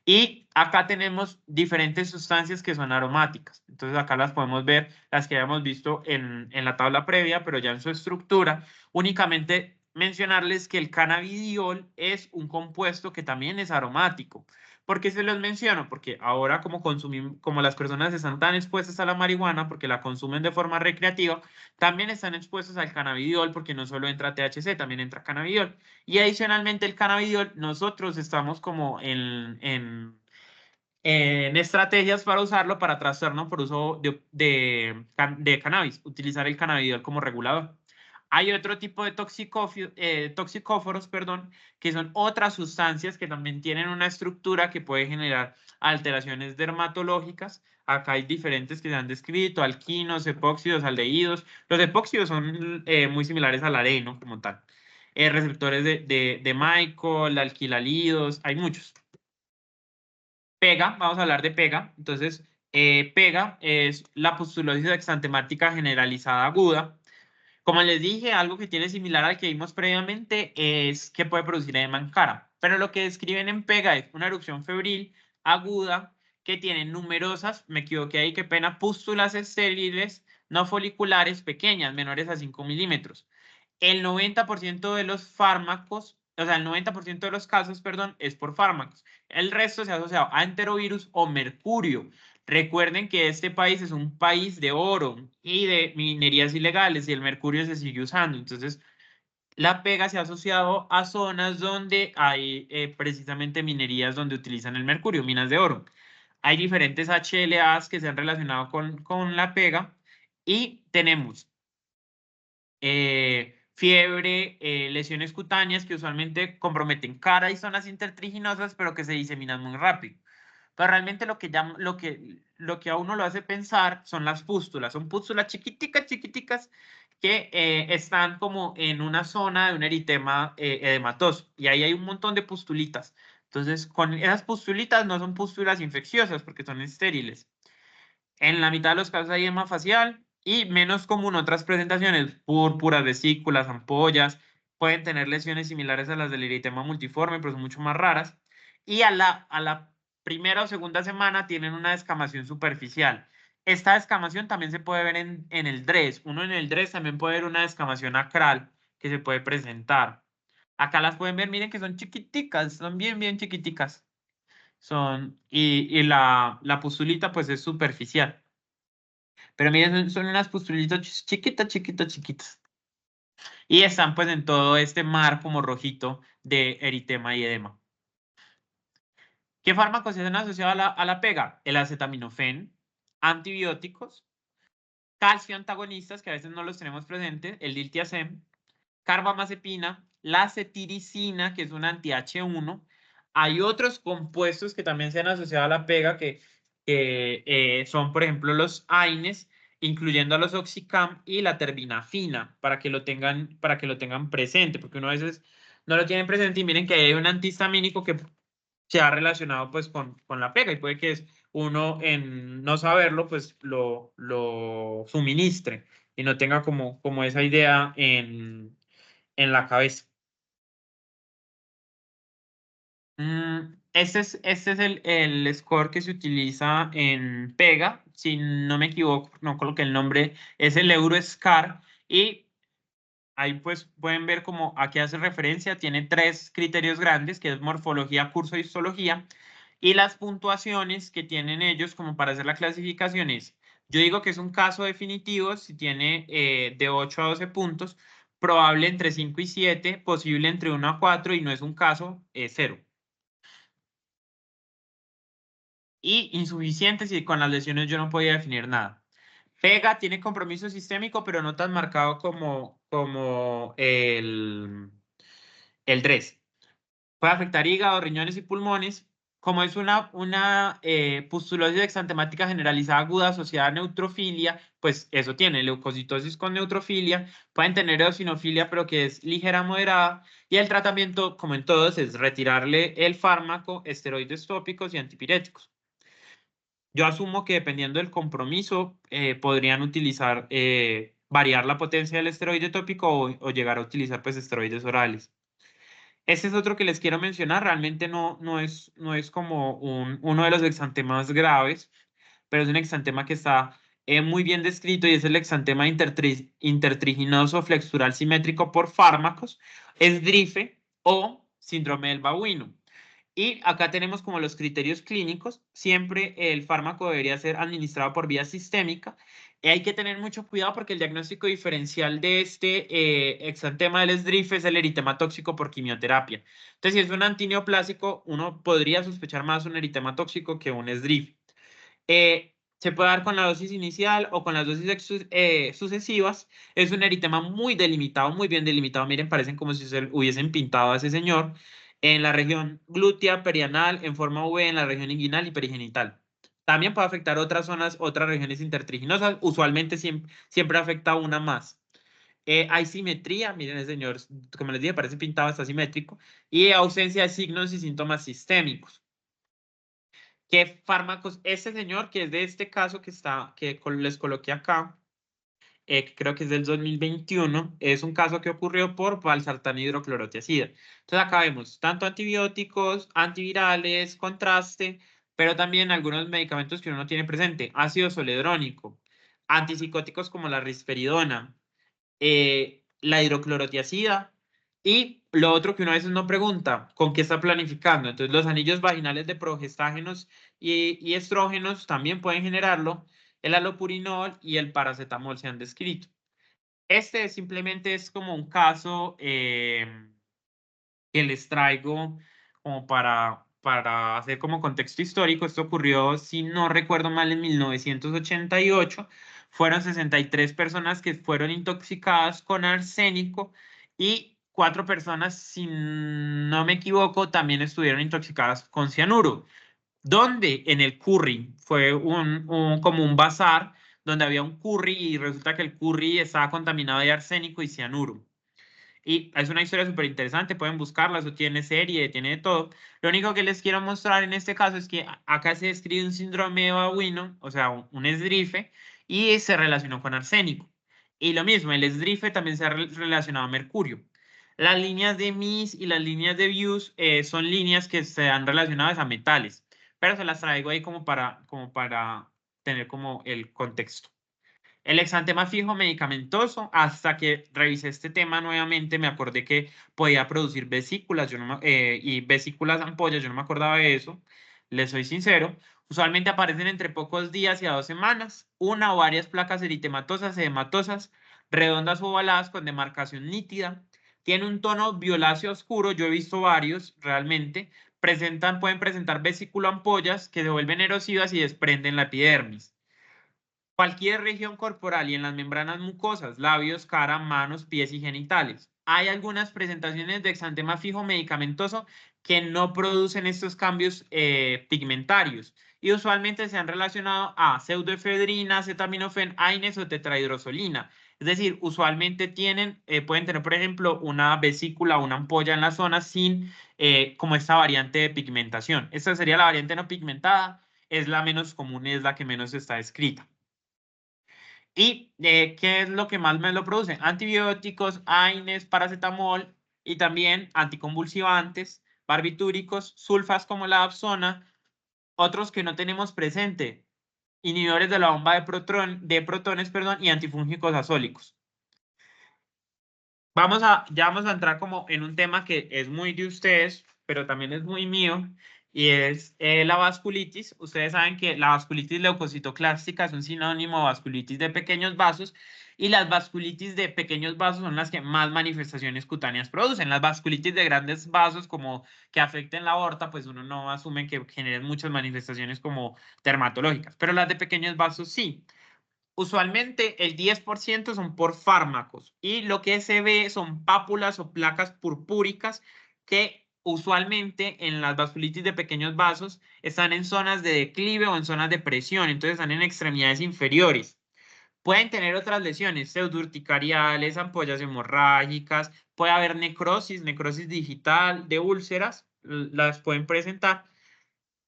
Y acá tenemos diferentes sustancias que son aromáticas. Entonces acá las podemos ver, las que habíamos visto en la tabla previa, pero ya en su estructura. Únicamente mencionarles que el cannabidiol es un compuesto que también es aromático. ¿Por qué se los menciono? Porque ahora como las personas están tan expuestas a la marihuana porque la consumen de forma recreativa, también están expuestos al cannabidiol porque no solo entra THC, también entra cannabidiol. Y adicionalmente el cannabidiol, nosotros estamos como en estrategias para usarlo para trastorno por uso de cannabis, utilizar el cannabidiol como regulador. Hay otro tipo de toxicóforos, perdón, que son otras sustancias que también tienen una estructura que puede generar alteraciones dermatológicas. Acá hay diferentes que se han descrito, alquinos, epóxidos, aldehídos. Los epóxidos son muy similares al areno como tal. Receptores de Michael, alquilalidos, hay muchos. Pega, vamos a hablar de pega. Entonces, pega es la pustulosis exantemática generalizada aguda. Como les dije, algo que tiene similar al que vimos previamente es que puede producir edema en cara. Pero lo que describen en pega es una erupción febril aguda que tiene numerosas, me equivoqué ahí, qué pena, pústulas estériles no foliculares pequeñas, menores a 5 milímetros. El 90% de los fármacos, o sea, el 90% de los casos, perdón, es por fármacos. El resto se ha asociado a enterovirus o mercurio. Recuerden que este país es un país de oro y de minerías ilegales y el mercurio se sigue usando. Entonces, la pega se ha asociado a zonas donde hay precisamente minerías donde utilizan el mercurio, minas de oro. Hay diferentes HLAs que se han relacionado con la pega y tenemos fiebre, lesiones cutáneas que usualmente comprometen cara y zonas intertriginosas, pero que se diseminan muy rápido. Pero realmente lo que a uno lo hace pensar son las pústulas. Son pústulas chiquiticas, chiquiticas, que están como en una zona de un eritema edematoso. Y ahí hay un montón de pustulitas. Entonces, con esas pustulitas no son pústulas infecciosas porque son estériles. En la mitad de los casos hay edema facial y menos común otras presentaciones, púrpuras, vesículas, ampollas, pueden tener lesiones similares a las del eritema multiforme, pero son mucho más raras. Y a la primera o segunda semana tienen una descamación superficial. Esta descamación también se puede ver en el DRES. Uno en el DRES también puede ver una descamación acral que se puede presentar. Acá las pueden ver, miren que son chiquiticas, son bien, bien chiquiticas. Y la pustulita pues es superficial. Pero miren, son unas pustulitas chiquitas, chiquitas, chiquitas. Y están pues en todo este mar como rojito de eritema y edema. ¿Qué fármacos se han asociado a la pega? El acetaminofén, antibióticos, calcio antagonistas, que a veces no los tenemos presentes, el diltiazem, carbamazepina, la cetiricina, que es un anti-H1. Hay otros compuestos que también se han asociado a la pega, que son, por ejemplo, los AINES, incluyendo a los Oxicam y la terbinafina, para que lo tengan presente, porque uno a veces no lo tienen presente y miren que hay un antihistamínico que se ha relacionado pues con la pega y puede que uno en no saberlo pues lo suministre y no tenga como esa idea en la cabeza. Este es el score que se utiliza en Pega, si no me equivoco, no coloqué el nombre, es el Euroscar y ahí pues pueden ver como a qué hace referencia, tiene tres criterios grandes, que es morfología, curso y histología, y las puntuaciones que tienen ellos como para hacer la clasificación es, yo digo que es un caso definitivo si tiene de 8 a 12 puntos, probable entre 5 y 7, posible entre 1 a 4 y no es un caso, 0. Y insuficiente si con las lesiones yo no podía definir nada. Pega tiene compromiso sistémico, pero no tan marcado como el DRES. Puede afectar hígado, riñones y pulmones. Como es una pustulosis exantemática generalizada aguda asociada a neutrofilia, pues eso tiene leucocitosis con neutrofilia. Pueden tener eosinofilia, pero que es ligera a moderada. Y el tratamiento, como en todos, es retirarle el fármaco, esteroides tópicos y antipiréticos. Yo asumo que dependiendo del compromiso, podrían utilizar, variar la potencia del esteroide tópico o llegar a utilizar pues esteroides orales. Este es otro que les quiero mencionar, realmente no es como uno de los exantemas graves, pero es un exantema que está muy bien descrito y es el exantema intertriginoso flexural simétrico por fármacos, esdrife o síndrome del babuino. Y acá tenemos como los criterios clínicos. Siempre el fármaco debería ser administrado por vía sistémica. Y hay que tener mucho cuidado porque el diagnóstico diferencial de este exantema del esdrife es el eritema tóxico por quimioterapia. Entonces, si es un antineoplásico, uno podría sospechar más un eritema tóxico que un esdrife. Se puede dar con la dosis inicial o con las dosis sucesivas. Es un eritema muy delimitado, muy bien delimitado. Miren, parecen como si se hubiesen pintado a ese señor en la región glútea, perianal, en forma V, en la región inguinal y perigenital. También puede afectar otras zonas, otras regiones intertriginosas. Usualmente siempre afecta una más. Hay simetría, miren el señor, como les dije, parece pintado, está simétrico. Y ausencia de signos y síntomas sistémicos. ¿Qué fármacos? Este señor, que es de este caso les coloqué acá, que creo que es del 2021, es un caso que ocurrió por valsartán hidroclorotiazida. Entonces acá vemos tanto antibióticos, antivirales, contraste, pero también algunos medicamentos que uno no tiene presente, ácido zoledrónico, antipsicóticos como la risperidona, la hidroclorotiazida y lo otro que uno a veces no pregunta, ¿con qué está planificando? Entonces los anillos vaginales de progestágenos y estrógenos también pueden generarlo, el alopurinol y el paracetamol se han descrito. Este simplemente es como un caso que les traigo como para hacer como contexto histórico. Esto ocurrió, si no recuerdo mal, en 1988. Fueron 63 personas que fueron intoxicadas con arsénico y 4 personas, si no me equivoco, también estuvieron intoxicadas con cianuro. Donde en el curry fue como un bazar donde había un curry y resulta que el curry estaba contaminado de arsénico y cianuro. Y es una historia súper interesante, pueden buscarla, eso tiene serie, tiene de todo. Lo único que les quiero mostrar en este caso es que acá se describe un síndrome de Babuino, o sea, un esdrife, y se relacionó con arsénico. Y lo mismo, el esdrife también se ha relacionado a mercurio. Las líneas de MIS y las líneas de VIEWS son líneas que se han relacionado a metales, pero se las traigo ahí como para tener como el contexto. El exantema fijo medicamentoso, hasta que revisé este tema nuevamente, me acordé que podía producir vesículas y vesículas ampollas, yo no me acordaba de eso, les soy sincero. Usualmente aparecen entre pocos días y a 2 semanas, una o varias placas eritematosas, edematosas, redondas o ovaladas con demarcación nítida. Tiene un tono violáceo oscuro, yo he visto varios realmente. Pueden presentar vesículo ampollas que se vuelven erosivas y desprenden la epidermis. Cualquier región corporal y en las membranas mucosas, labios, cara, manos, pies y genitales. Hay algunas presentaciones de exantema fijo medicamentoso que no producen estos cambios pigmentarios y usualmente se han relacionado a pseudoefedrina, acetaminofén, AINES o tetrahidrosolina. Es decir, usualmente pueden tener, por ejemplo, una vesícula o una ampolla en la zona sin como esta variante de pigmentación. Esta sería la variante no pigmentada, es la menos común, es la que menos está escrita. ¿Y qué es lo que más me lo produce? Antibióticos, AINES, paracetamol y también anticonvulsivantes, barbitúricos, sulfas como la Dapsona, otros que no tenemos presente, inhibidores de la bomba de protones, perdón, y antifúngicos azólicos. Ya vamos a entrar como en un tema que es muy de ustedes, pero también es muy mío, y es la vasculitis. Ustedes saben que la vasculitis leucocitoclástica es un sinónimo de vasculitis de pequeños vasos, y las vasculitis de pequeños vasos son las que más manifestaciones cutáneas producen. Las vasculitis de grandes vasos, como que afecten la aorta, pues uno no asume que generen muchas manifestaciones como dermatológicas, pero las de pequeños vasos sí. Usualmente el 10% son por fármacos y lo que se ve son pápulas o placas purpúricas que usualmente en las vasculitis de pequeños vasos están en zonas de declive o en zonas de presión, entonces están en extremidades inferiores. Pueden tener otras lesiones, pseudurticariales, ampollas hemorrágicas, puede haber necrosis digital de úlceras, las pueden presentar.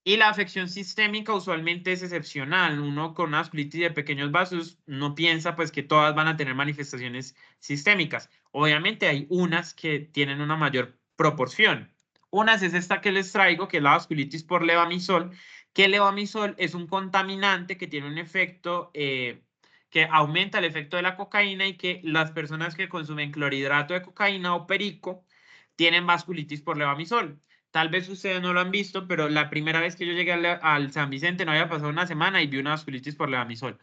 Y la afección sistémica usualmente es excepcional. Uno con una vasculitis de pequeños vasos no piensa pues que todas van a tener manifestaciones sistémicas. Obviamente hay unas que tienen una mayor proporción. Unas es esta que les traigo, que es la vasculitis por levamisol, que el levamisol es un contaminante que tiene un efecto que aumenta el efecto de la cocaína y que las personas que consumen clorhidrato de cocaína o perico tienen vasculitis por levamisol. Tal vez ustedes no lo han visto, pero la primera vez que yo llegué al San Vicente no había pasado una semana y vi una vasculitis por levamisol.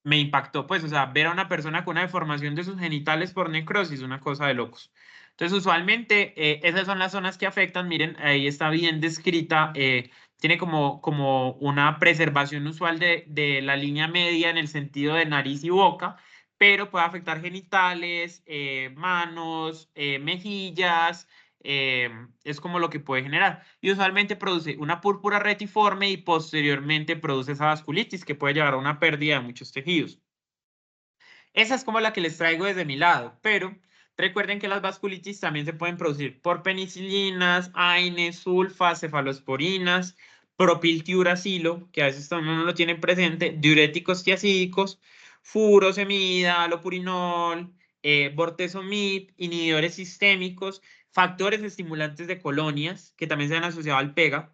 Me impactó, pues, o sea, ver a una persona con una deformación de sus genitales por necrosis, una cosa de locos. Entonces, usualmente, esas son las zonas que afectan. Miren, ahí está bien descrita. Tiene como una preservación usual de la línea media en el sentido de nariz y boca, pero puede afectar genitales, manos, mejillas. Es como lo que puede generar. Y usualmente produce una púrpura retiforme y posteriormente produce esa vasculitis que puede llevar a una pérdida de muchos tejidos. Esa es como la que les traigo desde mi lado, pero recuerden que las vasculitis también se pueden producir por penicilinas, AINES, sulfas, cefalosporinas, propiltiuracilo, que a veces también uno lo tiene presente, diuréticos tiacídicos, furosemida, alopurinol, bortezomib, inhibidores sistémicos, factores estimulantes de colonias, que también se han asociado al PEGA,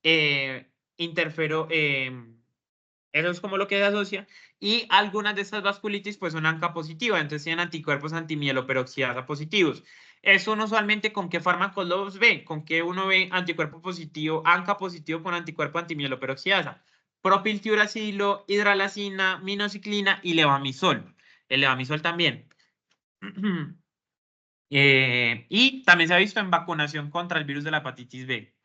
eh, interfero, eso es como lo que se asocia. Y algunas de estas vasculitis pues son ANCA positivas, entonces tienen anticuerpos antimieloperoxidasa positivos. Eso uno usualmente con qué fármacos los ve, con qué uno ve anticuerpo positivo, ANCA positivo con anticuerpo antimieloperoxidasa. Propiltiuracilo, hidralacina, minoxiclina y levamisol. El levamisol también. Y también se ha visto en vacunación contra el virus de la hepatitis B.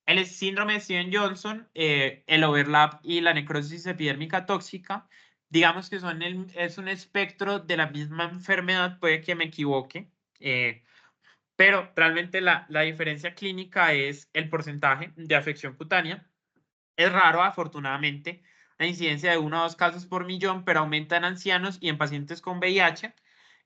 El síndrome de Stevens-Johnson, el overlap y la necrosis epidérmica tóxica, digamos que es un espectro de la misma enfermedad, puede que me equivoque, pero realmente la diferencia clínica es el porcentaje de afección cutánea. Es raro, afortunadamente, la incidencia de 1 a 2 casos por millón, pero aumenta en ancianos y en pacientes con VIH.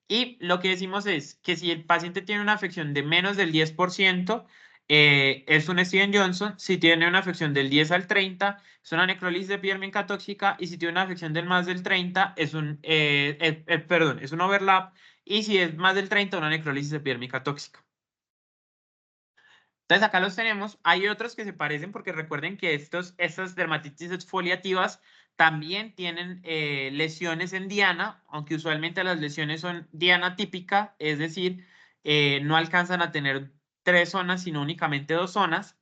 Y lo que decimos es que si el paciente tiene una afección de menos del 10%, es un Steven Johnson. Si tiene una afección del 10 al 30, es una necrólisis epidérmica tóxica. Y si tiene una afección del más del 30, perdón, es un overlap. Y si es más del 30, una necrólisis epidérmica tóxica. Entonces acá los tenemos. Hay otros que se parecen porque recuerden que estas dermatitis exfoliativas también tienen lesiones en diana, aunque usualmente las lesiones son diana típica, es decir, no alcanzan a tener 3 zonas, sino únicamente 2 zonas.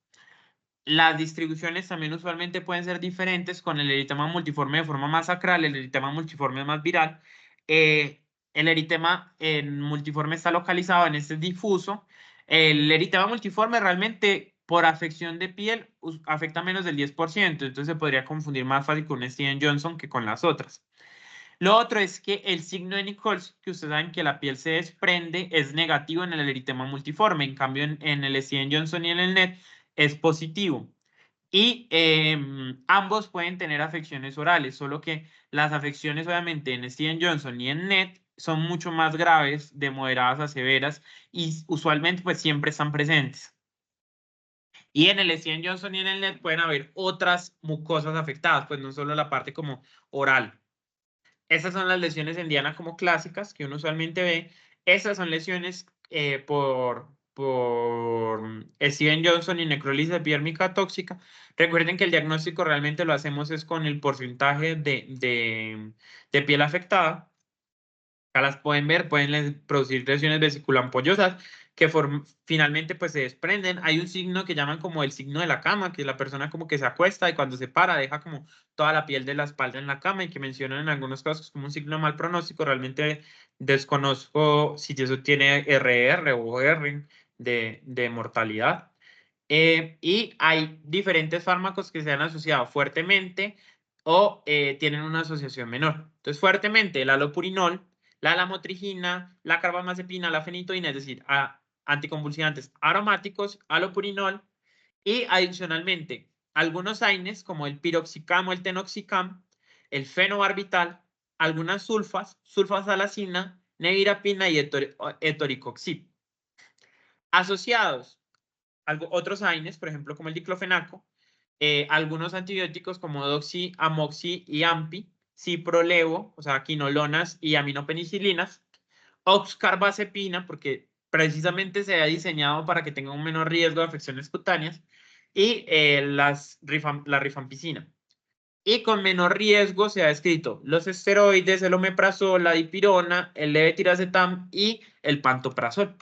Las distribuciones también usualmente pueden ser diferentes con el eritema multiforme de forma más sacral, el eritema multiforme más viral. El eritema multiforme está localizado en este difuso. El eritema multiforme realmente por afección de piel afecta menos del 10%, entonces se podría confundir más fácil con un Steven Johnson que con las otras. Lo otro es que el signo de Nichols, que ustedes saben que la piel se desprende, es negativo en el eritema multiforme. En cambio, en el Steven Johnson y en el NET es positivo. Y ambos pueden tener afecciones orales, solo que las afecciones obviamente en Steven Johnson y en NET son mucho más graves, de moderadas a severas, y usualmente pues siempre están presentes. Y en el Steven Johnson y en el NET pueden haber otras mucosas afectadas, pues no solo la parte como oral. Estas son las lesiones en diana como clásicas que uno usualmente ve. Estas son lesiones por Steven Johnson y necrólisis epidérmica tóxica. Recuerden que el diagnóstico realmente lo hacemos es con el porcentaje de piel afectada. Acá las pueden ver, pueden producir lesiones vesiculampollosas que finalmente pues se desprenden. Hay un signo que llaman como el signo de la cama, que la persona como que se acuesta y cuando se para deja como toda la piel de la espalda en la cama y que mencionan en algunos casos como un signo de mal pronóstico. Realmente desconozco si eso tiene RR o R de mortalidad. Y hay diferentes fármacos que se han asociado fuertemente o tienen una asociación menor. Entonces, fuertemente, el alopurinol, la lamotrigina, la carbamazepina, la fenitoína, es decir, anticonvulsivantes aromáticos, alopurinol, y adicionalmente, algunos AINES como el piroxicam o el tenoxicam, el fenobarbital, algunas sulfas, sulfasalacina, nevirapina y etoricoxib. Asociados otros AINES, por ejemplo, como el diclofenaco, algunos antibióticos como doxy, amoxi y ampi, ciprolevo, o sea, quinolonas y aminopenicilinas, oxcarbazepina, porque precisamente se ha diseñado para que tenga un menor riesgo de afecciones cutáneas, y la rifampicina. Y con menor riesgo se ha escrito los esteroides, el omeprazol, la dipirona, el levetiracetam y el pantoprazol.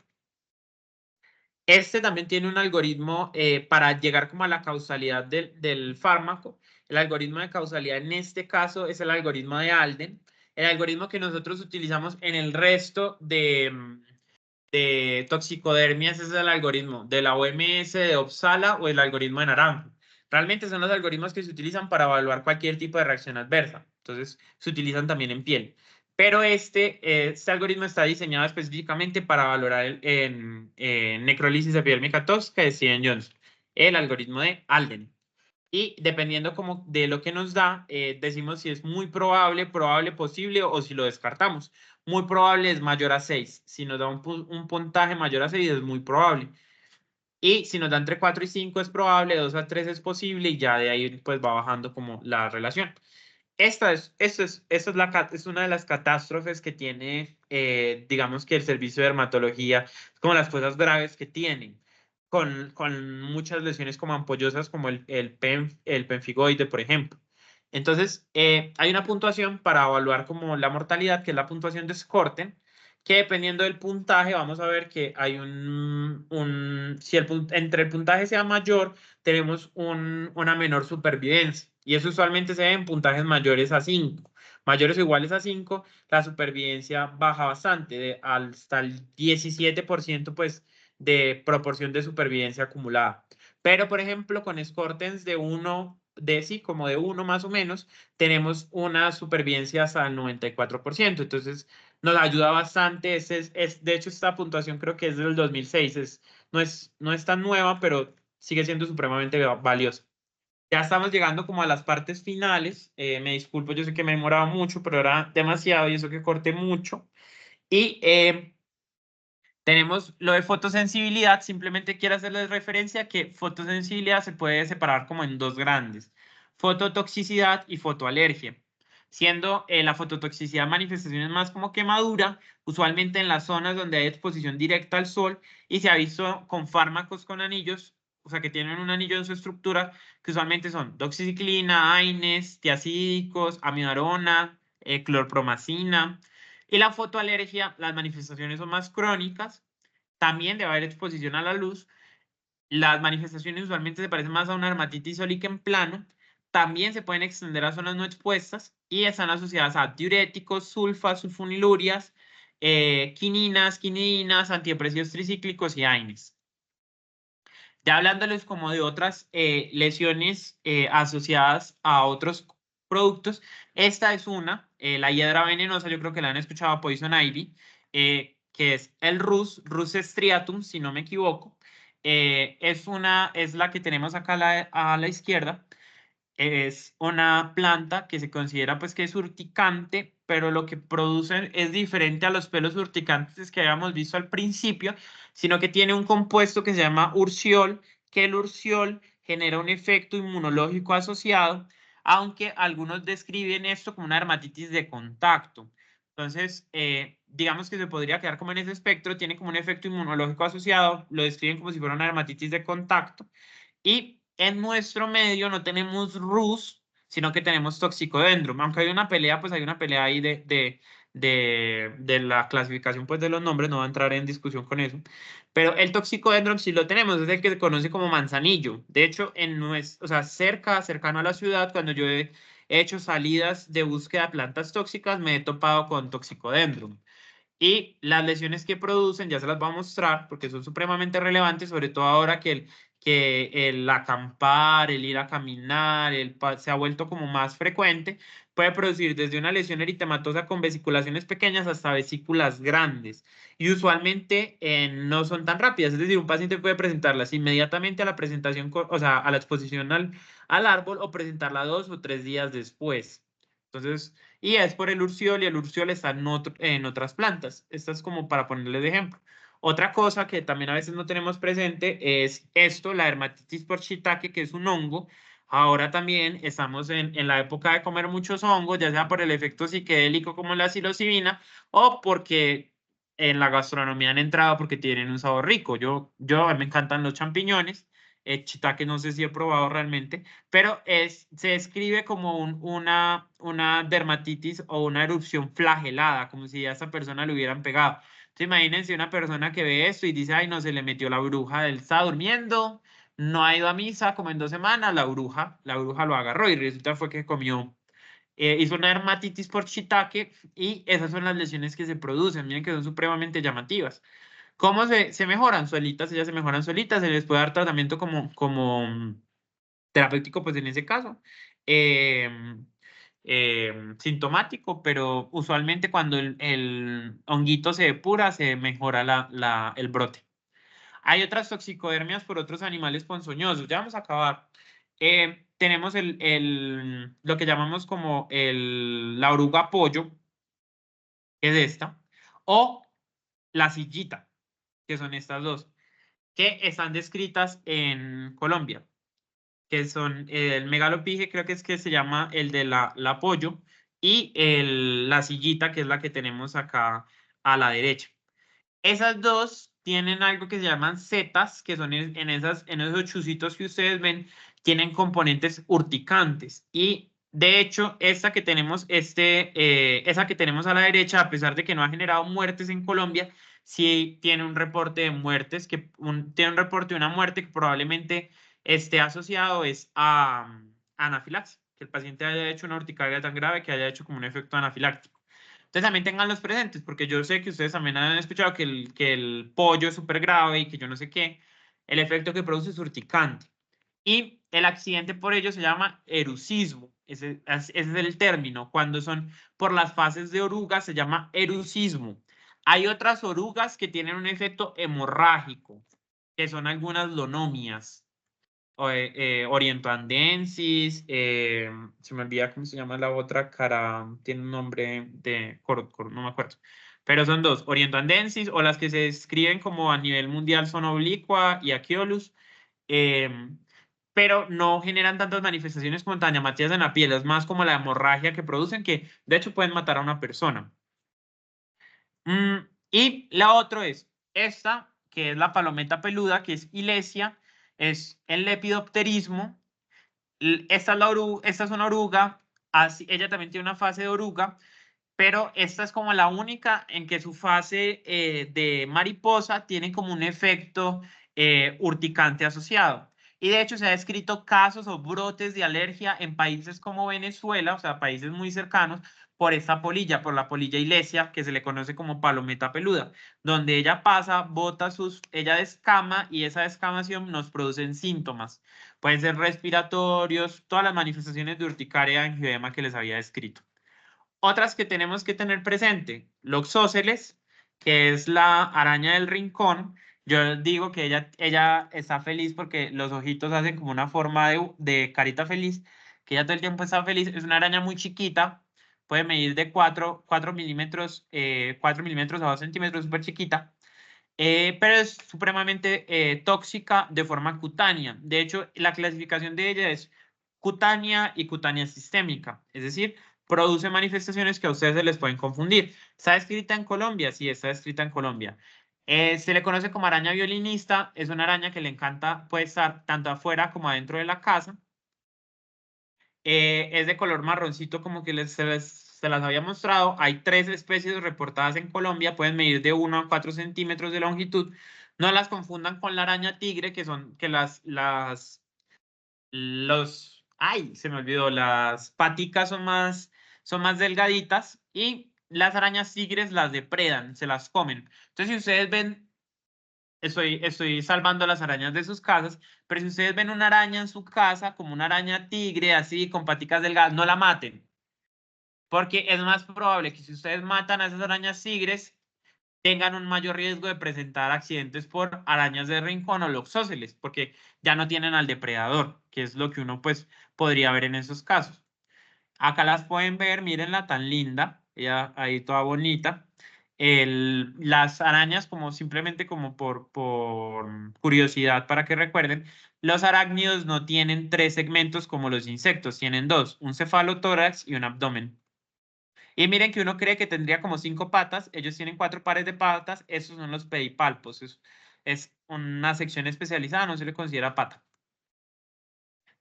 Este también tiene un algoritmo para llegar como a la causalidad del fármaco. El algoritmo de causalidad en este caso es el algoritmo de Alden. El algoritmo que nosotros utilizamos en el resto de toxicodermias es el algoritmo de la OMS, de Uppsala o el algoritmo de Naranjo. Realmente son los algoritmos que se utilizan para evaluar cualquier tipo de reacción adversa. Entonces, se utilizan también en piel. Pero este algoritmo está diseñado específicamente para valorar en necrólisis epidérmica tóxica de Steven-Johnson, el algoritmo de Alden. Y dependiendo como de lo que nos da, decimos si es muy probable, posible o si lo descartamos. Muy probable es mayor a 6. Si nos da un puntaje mayor a 6 es muy probable. Y si nos da entre 4 y 5 es probable, 2 a 3 es posible y ya de ahí pues va bajando como la relación. Esta es una de las catástrofes que tiene, digamos que el servicio de dermatología, como las cosas graves que tienen, con muchas lesiones como ampollosas, como el pemfigoide, por ejemplo. Entonces, hay una puntuación para evaluar como la mortalidad, que es la puntuación de Scorten, que dependiendo del puntaje, vamos a ver que hay si entre el puntaje sea mayor, tenemos una menor supervivencia. Y eso usualmente se ve en puntajes mayores a 5. Mayores o iguales a 5, la supervivencia baja bastante, hasta el 17% pues, de proporción de supervivencia acumulada. Pero, por ejemplo, con Scortens de 1, como de 1 más o menos, tenemos una supervivencia hasta el 94%. Entonces, nos ayuda bastante. De hecho, esta puntuación creo que es del 2006. No es tan nueva, pero sigue siendo supremamente valiosa. Ya estamos llegando como a las partes finales. Me disculpo, yo sé que me he demorado mucho, pero era demasiado y eso que corté mucho. Y tenemos lo de fotosensibilidad. Simplemente quiero hacerles referencia que fotosensibilidad se puede separar como en dos grandes: fototoxicidad y fotoalergia. Siendo la fototoxicidad manifestaciones más como quemadura, usualmente en las zonas donde hay exposición directa al sol, y se ha visto con fármacos con anillos, o sea, que tienen un anillo en su estructura, que usualmente son doxiciclina, AINES, tiacídicos, amidarona, clorpromacina. Y la fotoalergia, las manifestaciones son más crónicas, también debe haber exposición a la luz. Las manifestaciones usualmente se parecen más a una dermatitis sólica en plano. También se pueden extender a zonas no expuestas y están asociadas a diuréticos, sulfas, sulfonilurias, quininas, quinidinas, antidepresivos tricíclicos y AINES. Ya hablándoles como de otras lesiones asociadas a otros productos, esta es una, la hiedra venenosa, yo creo que la han escuchado, Poison Ivy, que es el Rus striatum, si no me equivoco. Es la que tenemos acá a la izquierda. Es una planta que se considera pues que es urticante, pero lo que producen es diferente a los pelos urticantes que habíamos visto al principio, sino que tiene un compuesto que se llama ursiol, que el ursiol genera un efecto inmunológico asociado, aunque algunos describen esto como una dermatitis de contacto. Entonces, digamos que se podría quedar como en ese espectro, tiene como un efecto inmunológico asociado, lo describen como si fuera una dermatitis de contacto. Y en nuestro medio no tenemos Rus, sino que tenemos Toxicodendron. Aunque hay una pelea, pues hay una pelea ahí de la clasificación pues de los nombres, no va a entrar en discusión con eso. Pero el Toxicodendron sí lo tenemos, es el que se conoce como manzanillo. De hecho, o sea, cercano a la ciudad, cuando yo he hecho salidas de búsqueda de plantas tóxicas, me he topado con Toxicodendron. Y las lesiones que producen, ya se las voy a mostrar porque son supremamente relevantes, sobre todo ahora que el acampar, el ir a caminar, se ha vuelto como más frecuente. Puede producir desde una lesión eritematosa con vesiculaciones pequeñas hasta vesículas grandes. Y usualmente no son tan rápidas, es decir, un paciente puede presentarlas inmediatamente a la presentación, o sea, a la exposición al árbol, o presentarla 2 o 3 días después. Entonces, y es por el ursiol, y el ursiol está en otras plantas. Esta es como para ponerles de ejemplo. Otra cosa que también a veces no tenemos presente es esto, la dermatitis por shiitake, que es un hongo. Ahora también estamos en la época de comer muchos hongos, ya sea por el efecto psiquedélico como la psilocibina o porque en la gastronomía han entrado porque tienen un sabor rico. A mí me encantan los champiñones. Shiitake no sé si he probado realmente, pero se describe como una dermatitis o una erupción flagelada, como si a esa persona le hubieran pegado. Entonces, imagínense una persona que ve esto y dice, ay, no, se le metió la bruja, él está durmiendo, no ha ido a misa como en 2 semanas, la bruja lo agarró y resulta fue que hizo una dermatitis por shiitake y esas son las lesiones que se producen, miren que son supremamente llamativas. ¿Cómo se mejoran? Solitas, ellas se mejoran solitas, se les puede dar tratamiento como terapéutico, pues en ese caso. Sintomático, pero usualmente cuando el honguito se depura, se mejora el brote. Hay otras toxicodermias por otros animales ponzoñosos. Ya vamos a acabar. Tenemos lo que llamamos como la oruga pollo, que es esta, o la sillita, que son estas dos, que están descritas en Colombia, que son el megalopige, creo que es que se llama el de la pollo, y la sillita, que es la que tenemos acá a la derecha. Esas dos tienen algo que se llaman setas, que son en esos chuzitos que ustedes ven, tienen componentes urticantes. Y de hecho, esa que tenemos a la derecha, a pesar de que no ha generado muertes en Colombia, sí tiene un reporte de muertes, tiene un reporte de una muerte que probablemente esté asociado a anafilaxia, que el paciente haya hecho una urticaria tan grave que haya hecho como un efecto anafiláctico. Entonces también tenganlos presentes, porque yo sé que ustedes también han escuchado que el pollo es súper grave y que yo no sé qué, el efecto que produce es urticante. Y el accidente por ello se llama erucismo, ese es el término. Cuando son por las fases de oruga se llama erucismo. Hay otras orugas que tienen un efecto hemorrágico, que son algunas lonomias. Orientandensis, se me olvida cómo se llama la otra cara, tiene un nombre no me acuerdo, pero son dos, Orientandensis o las que se escriben como a nivel mundial son oblicua y Aeolus, pero no generan tantas manifestaciones como tan llamativas en la piel, es más como la hemorragia que producen que de hecho pueden matar a una persona. Y la otra es esta, que es la palometa peluda, que es Ilesia, es el lepidopterismo. Esta es una oruga, ella también tiene una fase de oruga, pero esta es como la única en que su fase de mariposa tiene como un efecto urticante asociado. Y de hecho se ha descrito casos o brotes de alergia en países como Venezuela, o sea, países muy cercanos, por esta polilla, por la polilla ilesia, que se le conoce como palometa peluda, donde ella pasa, ella descama y esa descamación nos produce síntomas. Pueden ser respiratorios, todas las manifestaciones de urticaria, angioedema que les había descrito. Otras que tenemos que tener presente, Loxóceles, que es la araña del rincón. Yo digo que ella está feliz porque los ojitos hacen como una forma de carita feliz, que ella todo el tiempo está feliz. Es una araña muy chiquita, puede medir de 4 milímetros, 4 milímetros a 2 centímetros, súper chiquita, pero es supremamente tóxica de forma cutánea. De hecho, la clasificación de ella es cutánea y cutánea sistémica, es decir, produce manifestaciones que a ustedes se les pueden confundir. ¿Está escrita en Colombia? Sí, está escrita en Colombia. Se le conoce como araña violinista, es una araña que le encanta, puede estar tanto afuera como adentro de la casa. Es de color marroncito como que se las había mostrado. Hay 3 especies reportadas en Colombia, pueden medir de 1 a 4 centímetros de longitud. No las confundan con la araña tigre, que son que ay, se me olvidó, las paticas son más delgaditas y las arañas tigres las depredan, se las comen. Entonces, si ustedes ven, estoy salvando las arañas de sus casas, pero si ustedes ven una araña en su casa, como una araña tigre, así, con paticas delgadas, no la maten, porque es más probable que si ustedes matan a esas arañas tigres, tengan un mayor riesgo de presentar accidentes por arañas de rincón o loxóceles, porque ya no tienen al depredador, que es lo que uno pues podría ver en esos casos. Acá las pueden ver, mírenla tan linda, ella ahí toda bonita. Las arañas, como simplemente como por curiosidad para que recuerden, los arácnidos no tienen 3 segmentos como los insectos, tienen 2, un cefalotórax y un abdomen. Y miren que uno cree que tendría como 5 patas, ellos tienen 4 pares de patas, esos son los pedipalpos, es una sección especializada, no se le considera pata.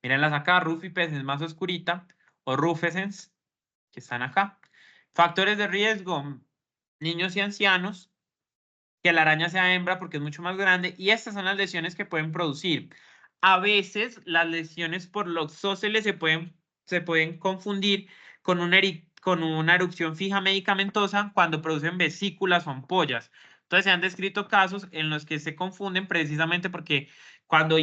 Mírenlas acá, Rufipes es más oscurita, o Rufescens, que están acá. Factores de riesgo, niños y ancianos, que la araña sea hembra porque es mucho más grande, y estas son las lesiones que pueden producir. A veces las lesiones por los zóceles se pueden confundir con con una erupción fija medicamentosa cuando producen vesículas o ampollas. Entonces se han descrito casos en los que se confunden precisamente porque cuando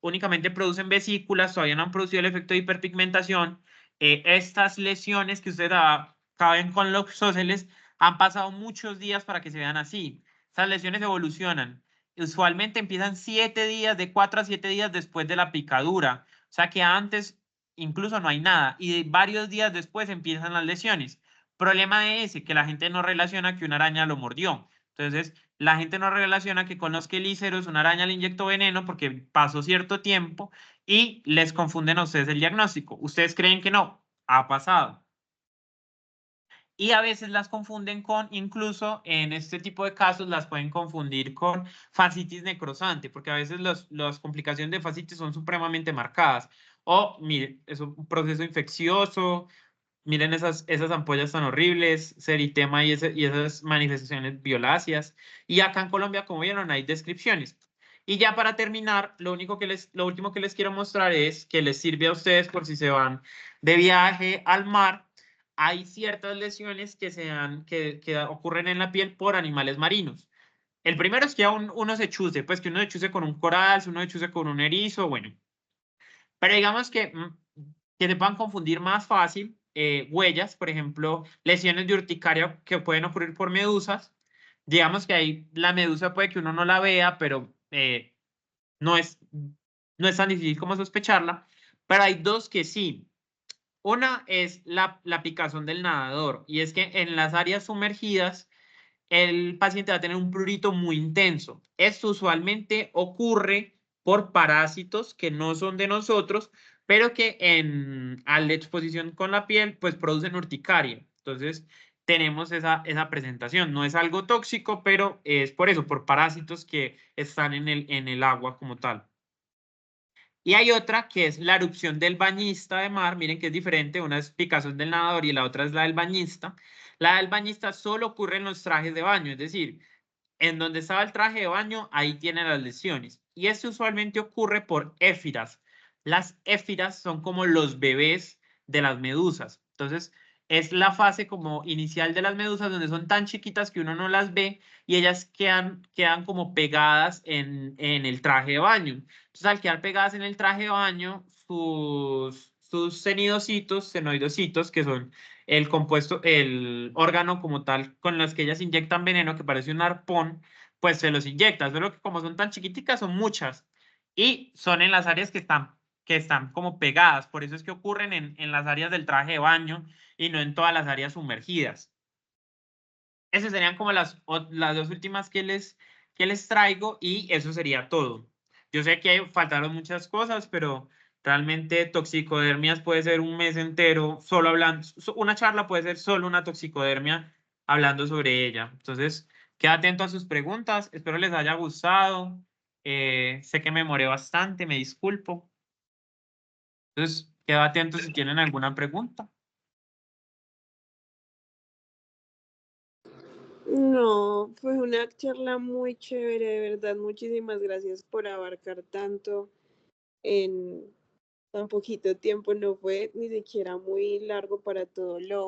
únicamente producen vesículas, todavía no han producido el efecto de hiperpigmentación. Estas lesiones que ustedes caben con los zóceles han pasado muchos días para que se vean así. Esas lesiones evolucionan. Usualmente empiezan 7 días, de 4 a 7 días después de la picadura. O sea que antes incluso no hay nada. Y varios días después empiezan las lesiones. Problema es ese, que la gente no relaciona que una araña lo mordió. Entonces, la gente no relaciona que con los quelíceros una araña le inyectó veneno porque pasó cierto tiempo y les confunden a ustedes el diagnóstico. Ustedes creen que no, ha pasado. Y a veces las confunden con, incluso en este tipo de casos, las pueden confundir con fascitis necrosante, porque a veces las complicaciones de fascitis son supremamente marcadas. O, mire, es un proceso infeccioso, miren esas ampollas tan horribles, seritema y esas manifestaciones violáceas. Y acá en Colombia, como vieron, hay descripciones. Y ya para terminar, lo último que les quiero mostrar es que les sirve a ustedes por si se van de viaje al mar. Hay ciertas lesiones que ocurren en la piel por animales marinos. El primero es que uno se chuce, pues que uno se chuce con un coral, uno se chuce con un erizo, bueno. Pero digamos que te puedan confundir más fácil, huellas, por ejemplo, lesiones de urticaria que pueden ocurrir por medusas. Digamos que ahí la medusa puede que uno no la vea, pero no es, no es tan difícil como sospecharla. Pero hay dos que sí. Una es la picazón del nadador, y es que en las áreas sumergidas el paciente va a tener un prurito muy intenso. Esto usualmente ocurre por parásitos que no son de nosotros, pero que a la exposición con la piel, pues producen urticaria. Entonces, tenemos esa presentación. No es algo tóxico, pero es por eso, por parásitos que están en el agua como tal. Y hay otra que es la erupción del bañista de mar. Miren que es diferente. Una es picazón del nadador y la otra es la del bañista. La del bañista solo ocurre en los trajes de baño, es decir, en donde estaba el traje de baño, ahí tiene las lesiones. Y esto usualmente ocurre por éfiras. Las éfiras son como los bebés de las medusas. Entonces, es la fase como inicial de las medusas donde son tan chiquitas que uno no las ve y ellas quedan como pegadas en el traje de baño. Entonces, al quedar pegadas en el traje de baño, sus senoidocitos, que son el compuesto, el órgano como tal con las que ellas inyectan veneno, que parece un arpón, pues se los inyecta. Solo que como son tan chiquiticas, son muchas. Y son en las áreas que están como pegadas. Por eso es que ocurren en las áreas del traje de baño y no en todas las áreas sumergidas. Esas serían como las dos últimas que les traigo y eso sería todo. Yo sé que faltaron muchas cosas, pero realmente toxicodermias puede ser un mes entero solo hablando, una charla puede ser solo una toxicodermia hablando sobre ella. Entonces, queda atento a sus preguntas, espero les haya gustado. Sé que me demoré bastante, me disculpo. Entonces, queda atento si tienen alguna pregunta. No, fue una charla muy chévere, de verdad. Muchísimas gracias por abarcar tanto en tan poquito tiempo. No fue ni siquiera muy largo para todo lo